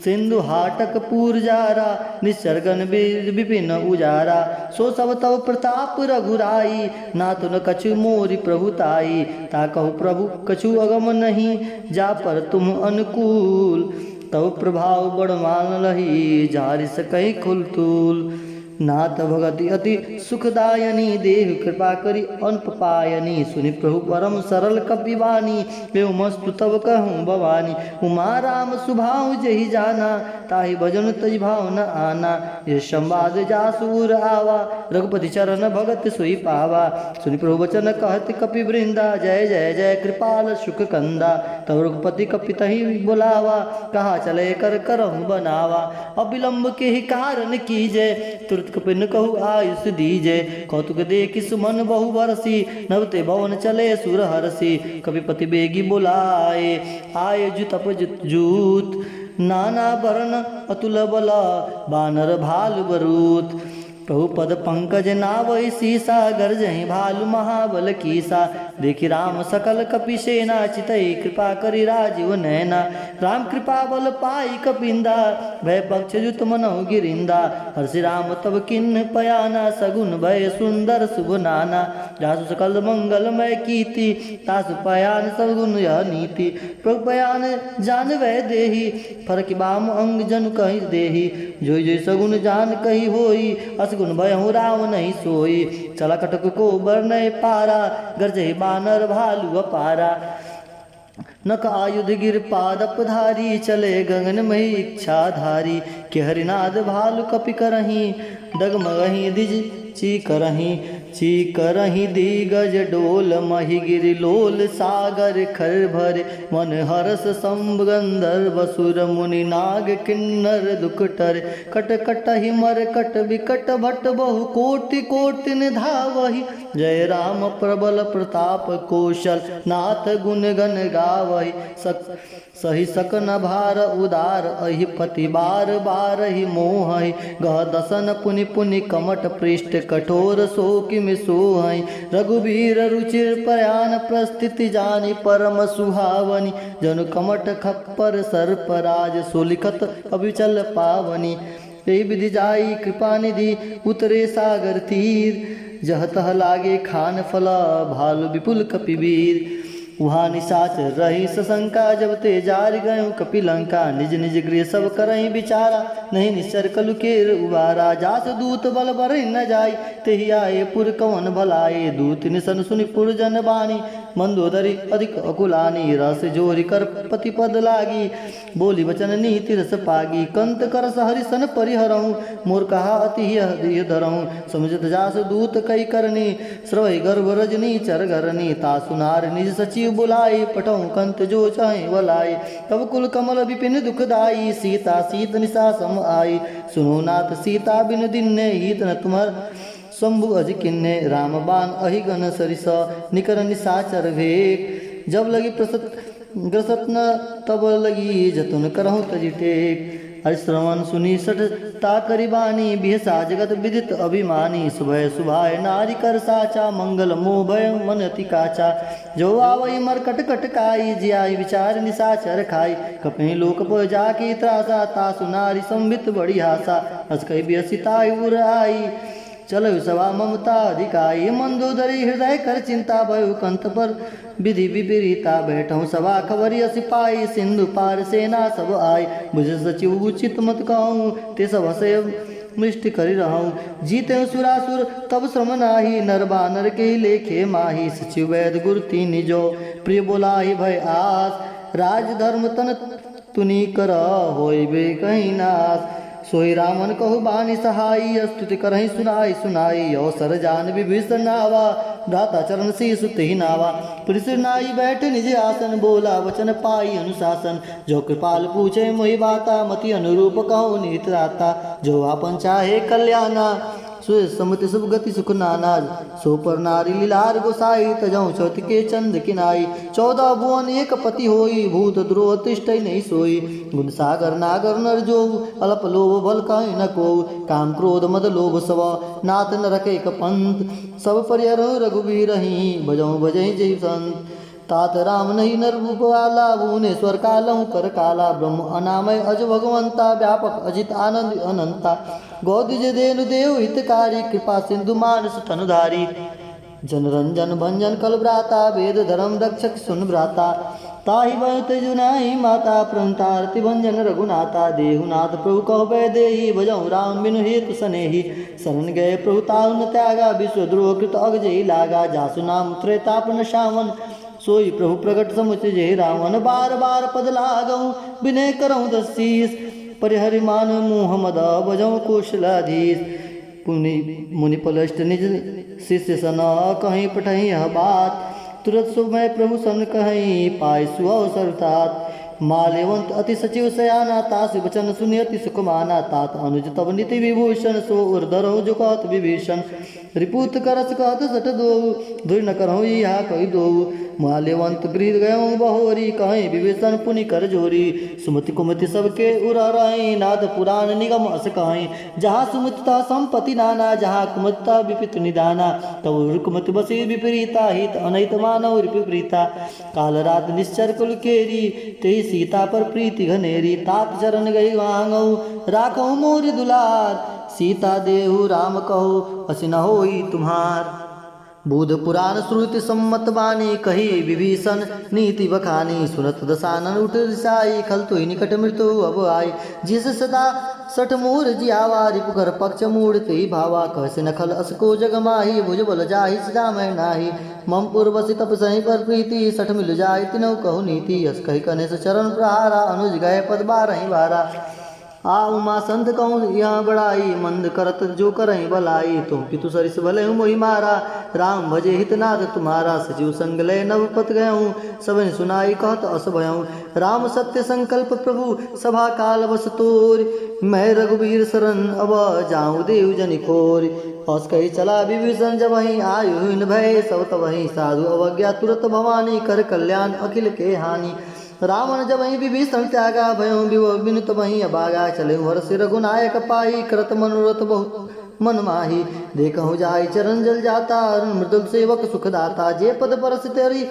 सिंधु हाटक पूर जारा, निसर्गन विपिन उजारा। सो सब तव प्रताप रघुराई, नाथ न कछु मोरि प्रभुताई। ता कहु प्रभु कछु अगम नहीं, जा पर तुम अनुकूल। तव प्रभाव बड़ मान लही, जारि सकहि खुलतुल। नाथ भगति अति सुखदायनी देह कृपा करी अनप पायनी सुनि प्रभु परम सरल कपिवानी मस्तु तब कहूँ भवानी उमा राम सुभाव जही जाना ताहि भजन तज भाव न आना ये संवाद जासूर आवा रघुपति चरण भगत सोई पावा सुनि प्रभु वचन कहत कपि वृंदा जय जय जय कृपाल सुख कंदा तब रघुपति कपि तही बुलावा कहा चले कर करहु बनावा अविलंब के ही कारण कीजय तुरत कपिन कहु आयुष दीजय कौतुक देखि सुमन बहु बरसी नवते भवन चले सुर हरसी कपिपति बेगी बुलाए आय जुतप जूत नाना वर्ण अतुल बला बानर भालु बरूत प्रभु पद पंकज नावै सीसा गर्जहि भालु महाबल कीसा देखि राम सकल कपि सेना चितई कृपा करि राजीव नैना राम कृपा बल पाई कपिंदा भय पक्ष जुत मनहु गिरिंदा हर्षि राम तब किन्न पयाना सगुन भय सुंदर शुभ नाना जासु सकल मंगलमय कीर्ति तासु पयान सगुन यह नीति प्रभु पयान जान वै देही फरक बाम अंग जन कहि देही जोई जोई सगुन जान कही होई गुण भयहु राम नहीं सोई चला कटक को बरनय पारा गरजहि बानर भालु अपारा नक आयुध गिर पादपधारी चले गगन मही इच्छाधारी के हरिनाद भालु कपि करही डगमगही दिज चीकरही दिगज डोल मही गिरि लोल सागर खर भर मन हरस संगंधर्व सुर मुनि नाग किन्नर दुखटर कट कट हिमर कट विकट भट बहु कोटि कोटि निधावहि जय राम प्रबल प्रताप कौशल नाथ गुण गण गावहि सही सकन भार उदार अहि पति बार बार ही मोहहि गह दसन पुनि पुनि कमट पृष्ठ कठोर शोक में सोहै रघुवीर रुचिर प्रयाण प्रस्थिति जानि परम सुहावनी जनु कमट खप्पर सर्पराज सोलिखत अभिचल पावनी यही विधि जाई कृपा निधि उतरे सागर तीर जह तह लागे खान फला भालु विपुल कपिवीर वहाँ निशाचर रही सशंका जब ते जार गयो कपिलंका निज निज गृह सब करही विचारा नहीं निश्चर कलु केर उबारा जास दूत बल बर न जाय तेहि आए पुर कवन भलाए दूत निसन सुनि पुर जन बानी मंदोदरी अधिक अकुलानी रस जोरी कर पति पद लागी बोली वचन नीति रस पागी कंत कर सहरि सन परिहरऊँ मोर कहा अति हृदय धरऊँ समझत जास दूत कई करनी श्रवै गर्भ रजनी चर घरनी ता सुनार निज सचिव बुलाई पठऊँ कंत जो चाहे वलाई तब कुल कमल विपिन दुखदाई सीता सीत निशा सम आई सुनो नाथ सीता बिन दिन्ने हित न तुम्हार शंभु अज किन्ने राम बाण अहि गण सरिस निकर निशाचर भेक जब लगी ग्रसत न तब लगी जतुन करहु तजि टेक हरिश्रवण सुनी सठ ताकरी बानी बिहसा जगत विदित अभिमानी सुभय सुभाय नारी कर साचा मंगल मोह भय मन अति काचा जो आवई मर कट कट काई जियाई विचार निशाचर खाई कपि लोक पर जाकी त्रासा तासु नारी संबित बड़ी हासा हस कई बिहसिताई उर आई चल सभा ममता अधिकाई मंदोदरी हृदय कर चिंता भयो कंत पर विधि विपरीता बैठऊँ सभा खबरिया सिपाही सिंधु पार सेना सब आय बुझ सचिव उचित मत कहूँ ते सब हसे मृष्टि करी रहूँ जीते सुरासुर तब श्रम नाही नर बानर के लेखे माही सचिव वैद गुरु तीन जो प्रिय बोलाही भय आस राज धर्म तन तुनि कर होइबे कहीं नाश सोई रामन कहु बानी सहाई स्तुति करहि सुनाई सुनाई अवसर जान विभीषण आवा भ्राता चरण शीस ही नावा पुलिस नाई बैठ निज आसन बोला वचन पाई अनुशासन जो कृपाल पूछे मोहि बाता मति अनुरूप कहो नीत राता जो आपन चाहे कल्याणा सुमति शुभ गति सुख नाना सो पर नारी लीलार गोसाई तजऊ चौथ के चंद किनाई 14 भुवन एक पति होई भूत द्रोह तिष्ठ नहीं सोई गुण सागर नागर नर जो अल्प लोभ बल कहीं न को काम क्रोध मद लोभ सब नाथ न रखे पंथ सब परिहर रघुवीर ही बजऊ बजई जय संत तात राम नहीं नर रूप वाला भुवनेश्वर कालहु कर काला ब्रह्म अनामय अज भगवंता व्यापक अजित आनंद अनंता गौदिज देनु देव हितकारी कृपा सिंधु मानस तनुधारी जनरंजन भंजन कल भ्राता वेद धर्म रक्षक सुन भ्राता ताहि बहुत जुनाई माता प्रणतारति भंजन रघुनाथा देहुनाथ प्रभु कहो बै देहि भजऊ राम बिनु हेतु सनेहि शरण गए प्रभु ताउ न त्यागा विश्वद्रोह कृत अगजई लागा जासु नाम त्रैतापन श्यामन सोई प्रभु प्रकट समुच जय रावण बार बार पद लागऊ विनय करऊँ दशीस परिहरि मान मुँह मद भजऊ कौशलाधीश पुनि मुनि पलष्ट निज शिष्य सन कहीं पठही यह बात तुरंत सुमय प्रभु सन कहीं पाय सुअवसर तात माल्यवंत अति सचिव सयाना तास वचन सुनि अति सुख माना तात अनुज तब नीति विभूषण सो उर्धरो जो कहत विभीषण रिपुत करस कहत सठ दो दुर न करहु यहाँ कही दो माल्यवंत गृह गयो बहोरी कहीं विभीषण पुनि कर जोरी सुमति कुमति सबके उरही नाद पुराण निगम अस कहीं जहाँ सुमतिता संपत्ति नाना जहाँ कुमतिता विपित निदाना तब कुमति बसी विपरीता हित अनहित मानव विपरीता काल रात निश्चर कुल केरी ते सीता पर प्रीति घनेरी तात चरण गई वांगऊ राखऊ मोर दुलार सीता देहु राम कहो असिन होई तुम्हार बुध पुराण श्रुति सम्मत बानी कही विभीषण नीति बखानी सुनत दसानन उठ रिसाई खल तो निकट मृत्यु अब आई जिस सदा सठ मोर जियावा रिपुकर पक्ष मूढ़ते भावा कहसे नखल असको जग माही भुज बल जाहि सिदा मैं नाही मम पूर्वसी तप सही पर प्रीति सठ मिल जाय तिनौ कहु नीति यस कही कने चरण प्रहारा अनुज गए पद बारही बारा आ उमा संत कहूँ यहाँ बड़ाई मंद करत जो करही भलाई तुम पितु सरिस भले मोहि मारा राम भजे हितनाथ तुम्हारा सजीव संग लय नवपत गयऊँ सबन सुनाई कहत अस भयऊँ राम सत्य संकल्प प्रभु सभा काल बस तोर मैं रघुवीर शरण अब जाऊँ देव जनि खोर हस कही चला विभीषण जब वहीं आयु भय सब तबहि साधु अवज्ञा तुरत भवानी कर कल्याण अखिल के हानि रावण जब वहीं विभीषण त्यागा भयो विवो विनुत वहीं अबागा चले हर्ष रघुनायक पाई करत मनोरथ बहुत मन माही देखहु जाय चरण जल जाता मृदुल सेवक सुखदाता जे पद परस तेरी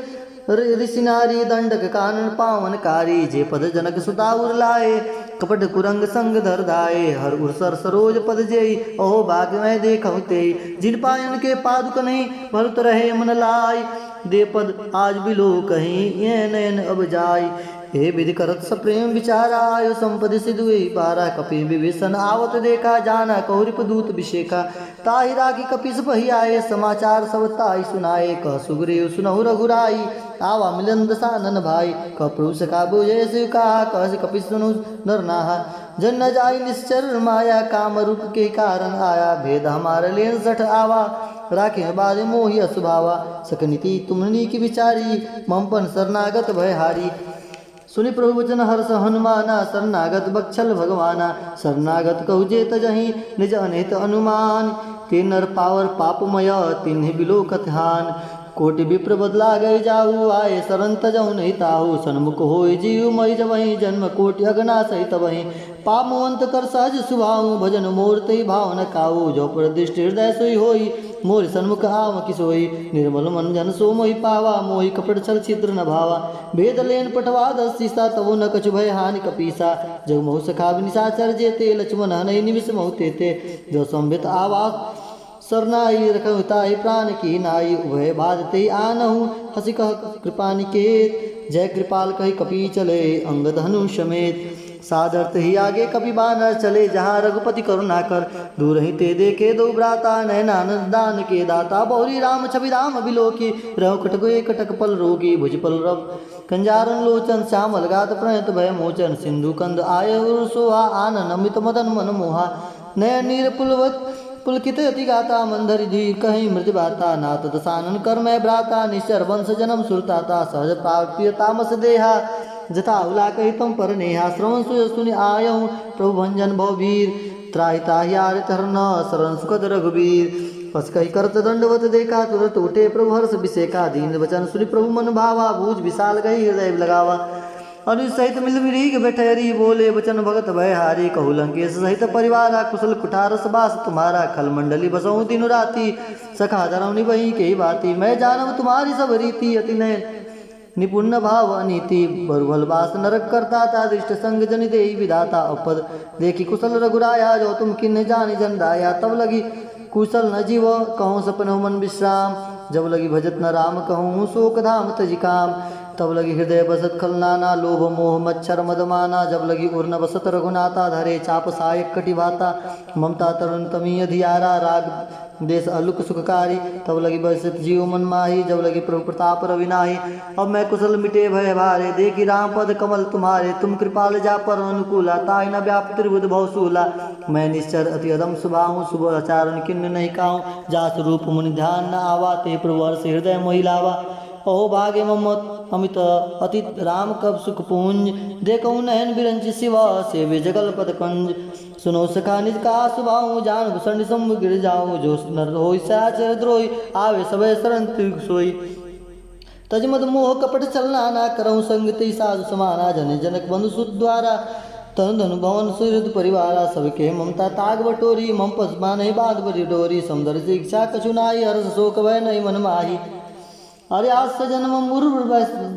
ऋषि नारी दंडक कानन पावन कारी जे पद जनक सुताउर लाए कपट कुरंग संग धर दाए हर उर्सर सरोज पद जेई ओहो भाग्य मैं देखहु ते जिन पायन के पादुक नहीं भरत रहे मन लाई दे पद आज बिलो कहीं ये नयन अब जाय हे विधि करत सप्रेम विचारा आयु संपदि सिधुई पारा कपि विभीषण आवत देखा जाना कौरिप दूत विषेका ताहि रागी कपिस बही आए समाचार सब ताई सुनाए कह सुग्रीव सुनहु रघुराई आवा मिलन दसानन भाई कह प्रभु सखा बुझे शिव कहा कह कपिस सुनु नर नाहा जन न जाय निश्चर माया काम रूप के कारण आया भेद हमारे लेन सठ आवा राखे बारे मोहि असुभावा सकनीति तुमनी की विचारी ममपन शरणागत भयहारी सुनि प्रभु वचन हर्ष हनुमाना शरणागत बक्षल भगवाना शरणागत कहु जे तजहि निज अनित अनुमान ते नर पावर पापमय तिन्हि बिलोकत हान कोटि विप्र बदला गए जाहु आए शरण तजहु नहीं ताहु सन्मुख होय जीव मई जबहि जन्म कोटि अगना सहित वहीं पापवंत कर सहज सुभाऊ भजन मोर ते भावन काऊ जो प्रदिष्ट हृदय सोई होई मोर सन्मुख आव किसोई निर्मल मन जन सो मोहि पावा मोहि कपट छल छिद्र न भावा भेद लेन पटवा दसीसा तबो न कछु भय हानि कपीसा जग महु सखा निशाचर जेते लक्ष्मण हनहि निविष महु तेते जो संबित आवास सरनाई रखताई प्राण की नाई उभय बाधते आनहु हसी कह कृपा निकेत जय कृपाल कही कपी चले अंग धनु समेत सादर्थ ही आगे कपि बानर चले जहाँ रघुपति करुणा कर दूर ही ते देखे दो भ्राता नयनानंद दान के दाता बहुरी राम छवि राम बिलोकी रहो कटको कटक पल रोगी भुज पल रब कंजारन लोचन श्यामल गात प्रणत भय मोचन सिंधु कंद आय सोहा आनन अमित मदन मन मोहा नयन नीर पुलवत पुलकित अति गाता मंदरी धीर कहीं मृत बाता नाथ दसानन कर मैं भ्राता निश्चर वंश जन्म सुरताता सहज प्राप्य तामस देहा जथा उला कही तुम पर नेहा श्रवण सुनि आयहूँ प्रभु भंजन भववीर त्राहिता हरण शरण सुखद रघुवीर पस कही करत दंडवत देखा तुरंत उठे प्रभु हर्ष विषेका दीन वचन सुनि प्रभु मन भावा बूझ विशाल गई हृदय लगावा अनुज सहित मिल मिरीग बैठरी बोले वचन भगत भयहारी कहु लंकेश सहित परिवारा कुशल कुठारस बास तुम्हारा खल मंडली बसऊँ दिन राति सखा धरौनी बही के बाती मैं जानव तुम्हारी सब रीति अति नयन निपुण भाव अनीति बरुभल बास नरक करता था दृष्ट संग जनि दे विधाता अपद देखी कुशल रघुराया जो तुम किन्ह जानी जन दाया तब लगी कुशल न जीव कहूँ सपन मन विश्राम जब लगी भजत न राम कहूँ शोक धाम तजि काम तब लगी हृदय बसत खल नाना, लोभ मोह मच्छर मदमाना। जब लगी उर न बसत रघुनाथा, धरे चाप सायक कटि भाता। ममता तरुण तमी अधियारा, राग देश अलुक सुखकारी। तब लगी बसत जीव मन माही, जब लगी प्रभु प्रताप रविनाही। अब मैं कुशल मिटे भय भारे, देखी राम पद कमल तुम्हारे। तुम कृपाल जा पर अनुकूला, ताहि न व्याप त्रिबुध भवसूला। मैं निश्चर अति अदम स्वभाव, शुभ आचारण किन्न नहीं काहूँ। जास रूप मुनि ध्यान न आवा, ते प्रभु हर्ष हृदय मोहिलावा। अहो भाग्य मम्मत अमित अतीत राम कब सुख पुंज, देखो नयन बिरंच शिवा सेवे जगल पद कंज। सुनो सखा निज का सुभाऊ, जान भूषण सम्भु गिर जाऊँ। जो नर होई सहचर द्रोही, आवे सबे शरण त्रिग सोई। तज मद मोह कपट चलना, ना करऊँ संग तेई साधु समाना। जन जनक बंधु सुत द्वारा, तनु धनु भवन सुहृद परिवारा। सबके ममता ताग बटोरी, मम पस नहीं बाध बड़ी डोरी। समुदर से इच्छा कछु नाई, हर्ष शोक भय नहीं मन माही। अरे आज से जन्म मुरुर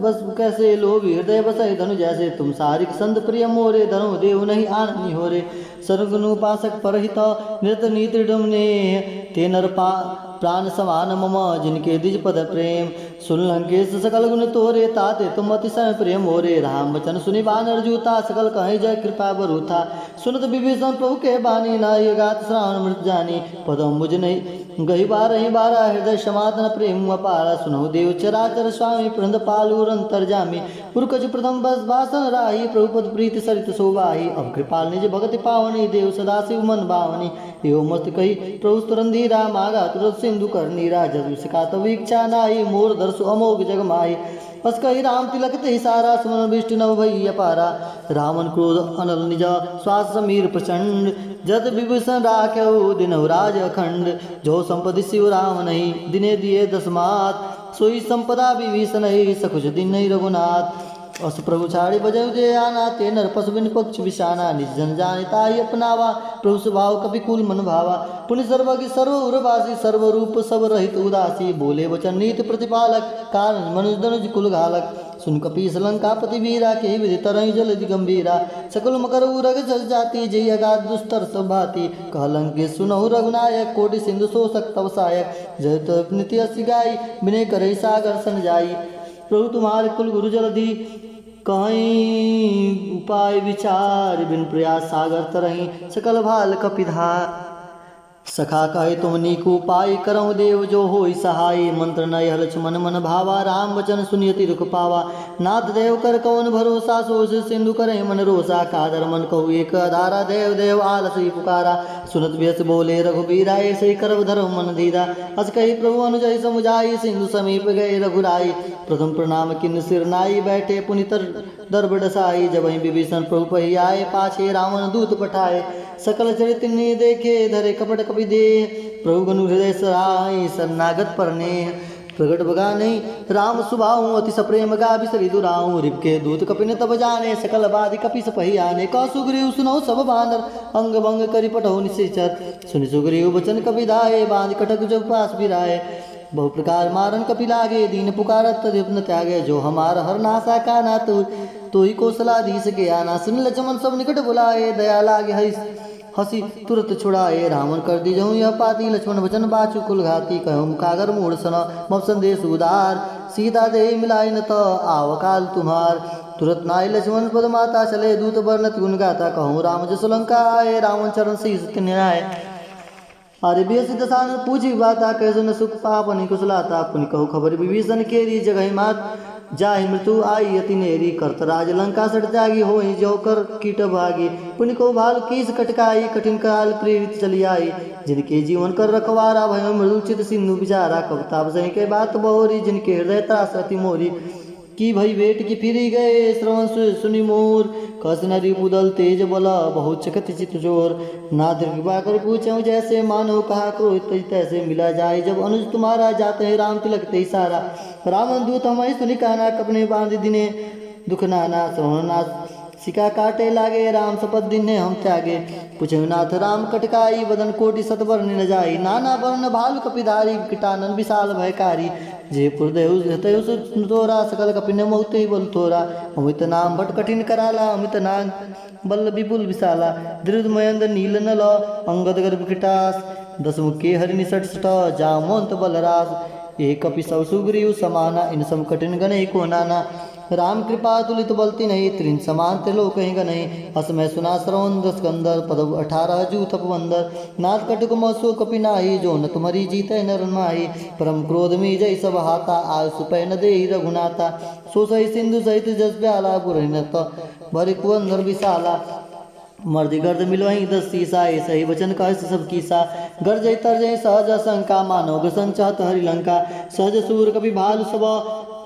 बस कैसे लोभी, हृदय बसै धनु जैसे। तुम सारिक संत प्रिय मोरे, धनु देव नहीं आननी हो रे। सर्वगुणोपासक परहित नृत नीति डमने, ते नर प्राण समान मम जिनके द्विज पद प्रेम। सुन लंकेश सकल गुण तोरे, ताते तुम अतिशय प्रिय मोरे। राम वचन सुनि बानर जूता, सकल कहीं जय कृपा बरूथा। सुनत विभीषण प्रभु के बानी, नाय गात श्रावण मृत जानी। पदम मुझ नहीं गही बार ही बारा, हृदय समातन प्रेम अपारा। सुनो देव चराचर स्वामी, प्रंद पालूर अंतर्जामी। पुरकज प्रथम बस भाषण राही, प्रभु पद प्रीति सरित शोभाही। अब कृपाल निज भगति पावनी, देव सदा शिव मन भावनी। एव मस्त कही प्रभु स्तुरंधीरा, मागा तुरत सिंधु कर नीरा। जदु सिखा तब इच्छा नाई, मोर दर्शु अमोघ जग माही। बस कही राम तिलक ते सारा, सुमन विष्णु नव भई अपारा। रावण क्रोध अनल निज, श्वास समीर प्रचंड। जद विभीषण राख्यऊ दिनहु राज अखंड। जो संपदि शिव राम नहीं, दिने दिए दसमात। सोई संपदा विभीषण नहीं, सकुच दिन नहीं रघुनाथ। अस प्रभु छाड़ी बजऊ जे आना, ते नर पशु बिन पक्ष विषाना। निज जन जानिता ही अपनावा, प्रभु स्वभाव कपि कुल मन भावा। पुण्य सर्वज्ञ सर्व उर्वासी, सर्वरूप सब रहित उदासी। बोले वचन नीति प्रतिपालक, कारण मनुज धनुज कुल घालक। सुन कपीस लंकापति वीरा, के विधि तरहि जलधि गंभीरा। सकल मकर उरग जस जाति, जय अगाध दुस्तर सब भाति। कह लंकेश सुनहु रघुनायक, कोटि सिंधु शोषक तव सहायक। जय तब नित्य असी गाई, विनय करे सागर सन जाई। प्रभु तुम्हारे कुल गुरु जलधि, कहीं उपाय विचार। बिन प्रयास सागर तरही, सकल भाल कपिधार। सखा कहे तुम नीक उपाय, करऊँ देव जो होई सहाय। मंत्र नय लक्ष्मण मन भावा, राम वचन सुनियति दुख पावा। नाथ देव कर कौन भरोसा, सोच सिंधु करे मन रोसा। कादर मन कहु एक आधारा, देव देव आलस ही पुकारा। सुनत व्यस बोले रघुबीरा, ऐसे करब धर्म मन धीरा। अस कही प्रभु अनुजय समुझाई, सिंधु समीप गए रघुराई। प्रथम प्रणाम किन्न सिर नाई, बैठे पुनितर दर डसाई। जब विभीषण प्रभु पही आए, पाछे रावण दूत पठाए। सकल चरित ने देखे, धरे कपट कपि दे। प्रभु गनु हृदय सराय, शरणागत परने। प्रगट बगा नहीं राम सुभाऊ, अति सप्रेम गा बिसरी दुराऊ। रिप के दूत कपिन तब जाने, सकल बाधि कपि सपही आने। कह सुग्रीव सुनौ सब बानर, अंग भंग करि पठौ निश्चर। सुनि सुग्रीव वचन कपि धाये, बांध कटक जब पास फिराए। बहु प्रकार मारन कपि लागे, दीन पुकारत तदिप न त्यागे। जो हमार हर नासा का ना तो ही कौशलाधीश के आना। सुन लक्ष्मण सब निकट बुलाए, दया लागे हसी तुरत छुड़ाए। रावण कर दी जहूँ यह पाती, लक्ष्मण वचन बाचु कुल घाती। कहूँ मुखागर मूढ़ सन मब संदेश उदार। सीता दे मिलाई न तो आव काल तुम्हार। तुरत नाई लक्ष्मण पद माता, चले दूत वर्णत गुण गाता। कहूँ राम जसु लंका आए, रावण चरण शीस न्याय। अरे बेस दसान पूछी बाता, कैसो न सुख पाप नहीं कुशलाता। पुनि कहू खबर विभीषण केरी, जगह मात जाहि मृत्यु आई अति नेरी। करत राज लंका सट त्यागी, हो जो कर कीट भागी। पुनि को भाल कीस कटकाई, कठिन काल प्रेरित चली आई। जिनके जीवन कर रखवारा, भय मृदु चित सिंधु बिचारा। कविता सही के बात बहोरी, जिनके हृदय त्रास अति मोरी। की भई बेट की फिरी गए, श्रवण सुनि मोर। कस नरी बुदल तेज बला, बहुत चकत चित जोर। नाथ कृपा कर पूछऊँ जैसे, मानो कहा क्रोध तैसे। मिला जाए जब अनुज तुम्हारा, जाते हैं राम तिलक ते सारा। रावण दूत हमारी सुनि कहना, कपने बांध दिने दुख नाना। श्रवणनाथ सिका काटे लागे, राम शपथ दिने हम त्यागे। पूछे नाथ राम कटकाई, वदन कोटि सतवर्ण न जाई। नाना वर्ण भालु कपिधारी, कीटानन विशाल भयकारी। जे पुरदेहु तोरा, सकल कपिन मोहते बल तोरा। अमित नाम भट कठिन कराला, अमित नाम बल विपुल विशाला। दृढ़ मयंद नील नल, अंगद गर्भ किटास। दस मुखे हरि निसट सट, जामवंत बलरास। एक कपि सब सुग्रीव समाना, इन सम कठिन गणे को नाना। राम कृपा तुलित बलती नहीं, त्रिन समान त्रिलोक कहीं नहीं। असमय सुना श्रवण स्कंदर, पदव 18 जू तप बंदर। नाथ कटुक मसो कपि नाही, जो न तुम्हारी जीते नर माही। परम क्रोध मी जय सब हाथा, आयुष पै न दे रघुनाथा। सो सही सिंधु सहित जस प्याला, पुरहिनत भरि कुंदर विशाला। मर्दि गर्द मिलवहीं 10 सीसा, सही वचन कह सब कीसा। गर्जय तरजय सहज शंका, मानव ग्रसन चाहत हरिलंका। सहज सूर कपि भालु सब,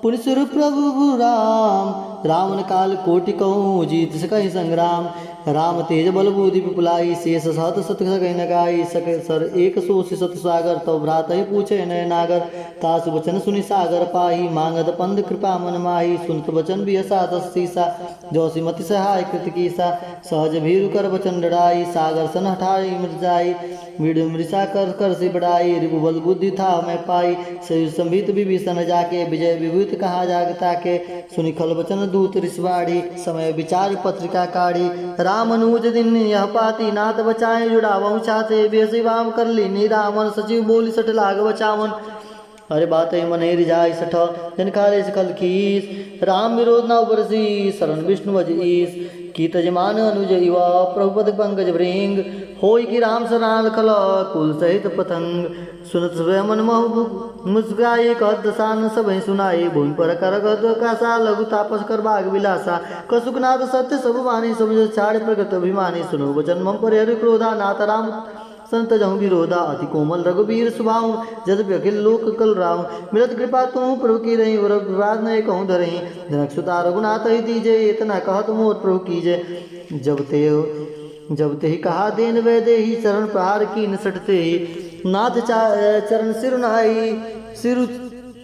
पुनि सुर प्रभु राम। रावण काल कोटि कहूँ, जीत सकहि संग्राम। राम तेज बल बुद्धि विपुलाई, शेष सहत सत सकहि न गाई। सक सर एक सोष सत सागर, तव भ्रात ही पूछे नय नागर। तासु वचन सुनि सागर पाही, मांगत पंद कृपा मन माही। सुनत वचन बियसा 10 सीसा, जौसी मति सहाय कृत कीसा। सहज भीरु कर वचन डराई, सागर सन हठाई मृत जाई। मृषा कर कर से बढ़ाई, रिपु बल बुद्धि था मैं पाई। सयुज संभित विभीषण जाके, विजय विभूत कहा जागता के। सुनि खल वचन दूत ऋषवाड़ी, समय विचार पत्रिका काढ़ी। राम अनुज दिन यह पाती, नाथ बचाए जुड़ावं चाहते। बेसी वाम कर लीनी रावण, सचिव बोली सठ लाग बचावन। अरे बात मन रिझाई सठ, जनकारे सकल खीस। राम विरोध न बरसी, शरण विष्णु वज ईस। की तजमान अनुज युवा, प्रभुपद पंकज भृंग। होई की राम शरण खल, कुल सहित पतंग। सुनत स्वयं मन मुस्काए, कद दसान सब सुनाए। भूमि पर कर गद कासा, लघु तापस कर बाग विलासा। कसुकनाथ सत्य सब वाणी, सब छाड़ प्रगट अभिमानी। सुनो वचन मम पर हरि क्रोधा, नाथ राम संत जहूँ विरोधा। अति कोमल रघुवीर सुभाऊ, जद अखिल लोक कल राहु। मिलत कृपा तुम प्रभु की रही, विवाद न कहूँ धरही। जनक सुता रघुनाथ ही दीजे, इतना कहत मोर प्रभु कीजे। जब ते ही कहा देन वे दे ही, चरण प्रहार की नसटते ही। नाथ चरण सिर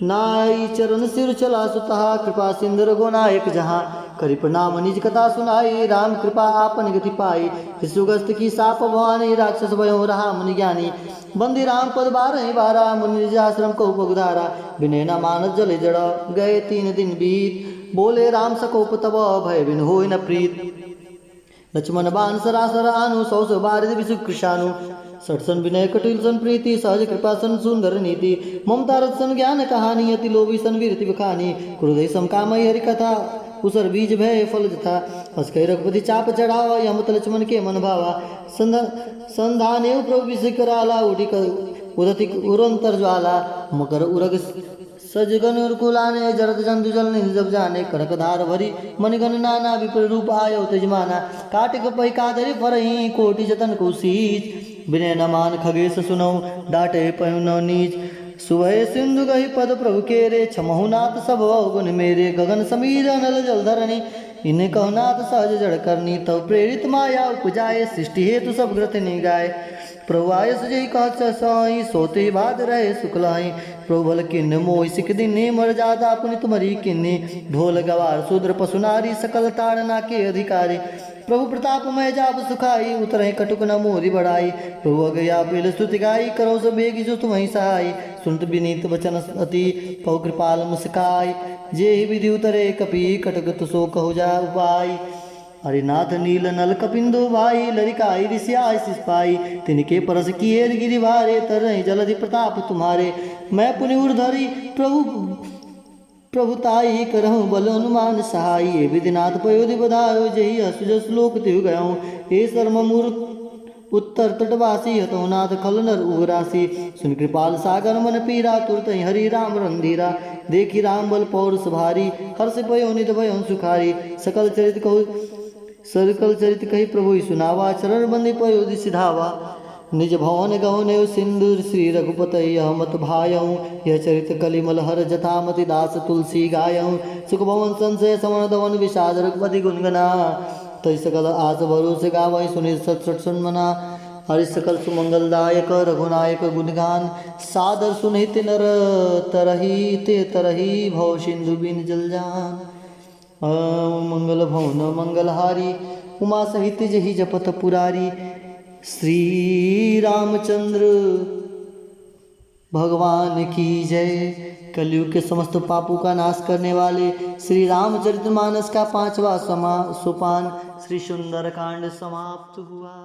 नाई चरण सिर चला सुतहा। कृपा सिंधु रघुनायक जहाँ, करि प्रणाम निज कथा सुनाई। राम कृपा आपन गति पाई, सुगस्त की साप भवानी। राक्षस भयो रहा मुनि ज्ञानी, बंदी राम पद 12 बारा। मुनि निज आश्रम को उपधारा, विनय न मानस जल जड़। गए 3 दिन बीत, बोले राम सकोप तब। भय बिन होय न प्रीत, लक्ष्मण बाण सरासर आनु। 100 बारिद विसु कृशानु। 60 सन विनय कटिल सन प्रीति, सहज कृपा सन सुंदर नीति। ममता रथ सन ज्ञान कहानी, अति लोभी सन वीरति बखानी। क्रोधि सम कामय हरि कथा, उसर बीज भय फल जथा। हस कहि रघुपति चाप चढ़ावा, यमत लक्ष्मण के मन भावा। संधानेव प्रभु विषय कराला, उदति उरंतर ज्वाला। मकर उरग सजगन कुलाने, जरत जंतु जल जब जाने। कनक धार भरी मणिगण नाना, विपर रूप आयो तेजमाना। काटिक पै कादरि फरही, कोटि जतन को सीज। विनय न मान खगेश सुनौ, डाटे पयु न नीच। सुबह सिंधु गहि पद प्रभु केरे, छमहु नाथ सब गुण मेरे। गगन समीर अनल जल धरणी, इन्हें कहो नाथ सहज जड़ करनी। तब प्रेरित माया उपजाए, सृष्टि हेतु सब ग्रथ निगाए। प्रभु आय सुजई कहत साई, सोते बाद रहे सुखलाई। प्रभु बल किन्न मोहि सिख दिने, मर जाता अपनी तुम्हारी किन्नी। ढोल गवार शूद्र पशु नारी, सकल ताड़ना के अधिकारी। प्रभु प्रताप मय जाप सुखाई, उतरे कटुक न मोरी बढ़ाई। प्रभु अगया पिल स्तुति गाई, करो सब बेगी जो तुम्हें सहाय। सुनत विनीत वचन अति, पौ कृपाल मुस्काई। जे ही विधि उतरे कपि, कटक सो कहु जा उपाय। हरिनाथ नील नल कपिंदु भाई, लरिकाई ऋषियाय शिष पाई। तिनके परस किए गिरि भारे, तरहि जलधि प्रताप तुम्हारे। मैं पुनि उर्धरि प्रभुताई, करहु बल अनुमान सहाय। ये विधिनाथ पयोधि बधायो, जही असुजस लोक तिहु गयऊँ। हे सर्म मूर्ख उत्तर तटवासी, हतो नाथ खल नर उग्रासी। सुन कृपाल सागर मन पीरा, तुरत हरि राम रंधीरा। देखी राम बल पौरुष भारी, हर्ष पयो निध भयो सुखारी। सकल चरित कही प्रभु सुनावा, चरण बंदी पयोधि सिधावा। निज भवन गहने सिंधु, श्री रघुपत यह मत भायऊँ। यह चरित कलिमल हर जथामति, दास तुलसी गायऊँ। सुख भवन संशय समन दवन, विषाद रघुपति गुनगना। तय सकल आस भरोस गावै, सुनि सत मना। हरि सकल सुमंगलदायक, रघुनायक गुणगान। सादर सुनित नर तरही, ते तरही भव सिंधु बिन जल जान। मंगल भवन मंगलहारी, उमा सहित जही जपत पुरारी। श्री रामचंद्र भगवान की जय। कलयुग के समस्त पापों का नाश करने वाले श्री रामचरितमानस का 5वां सोपान श्री सुंदरकांड समाप्त हुआ।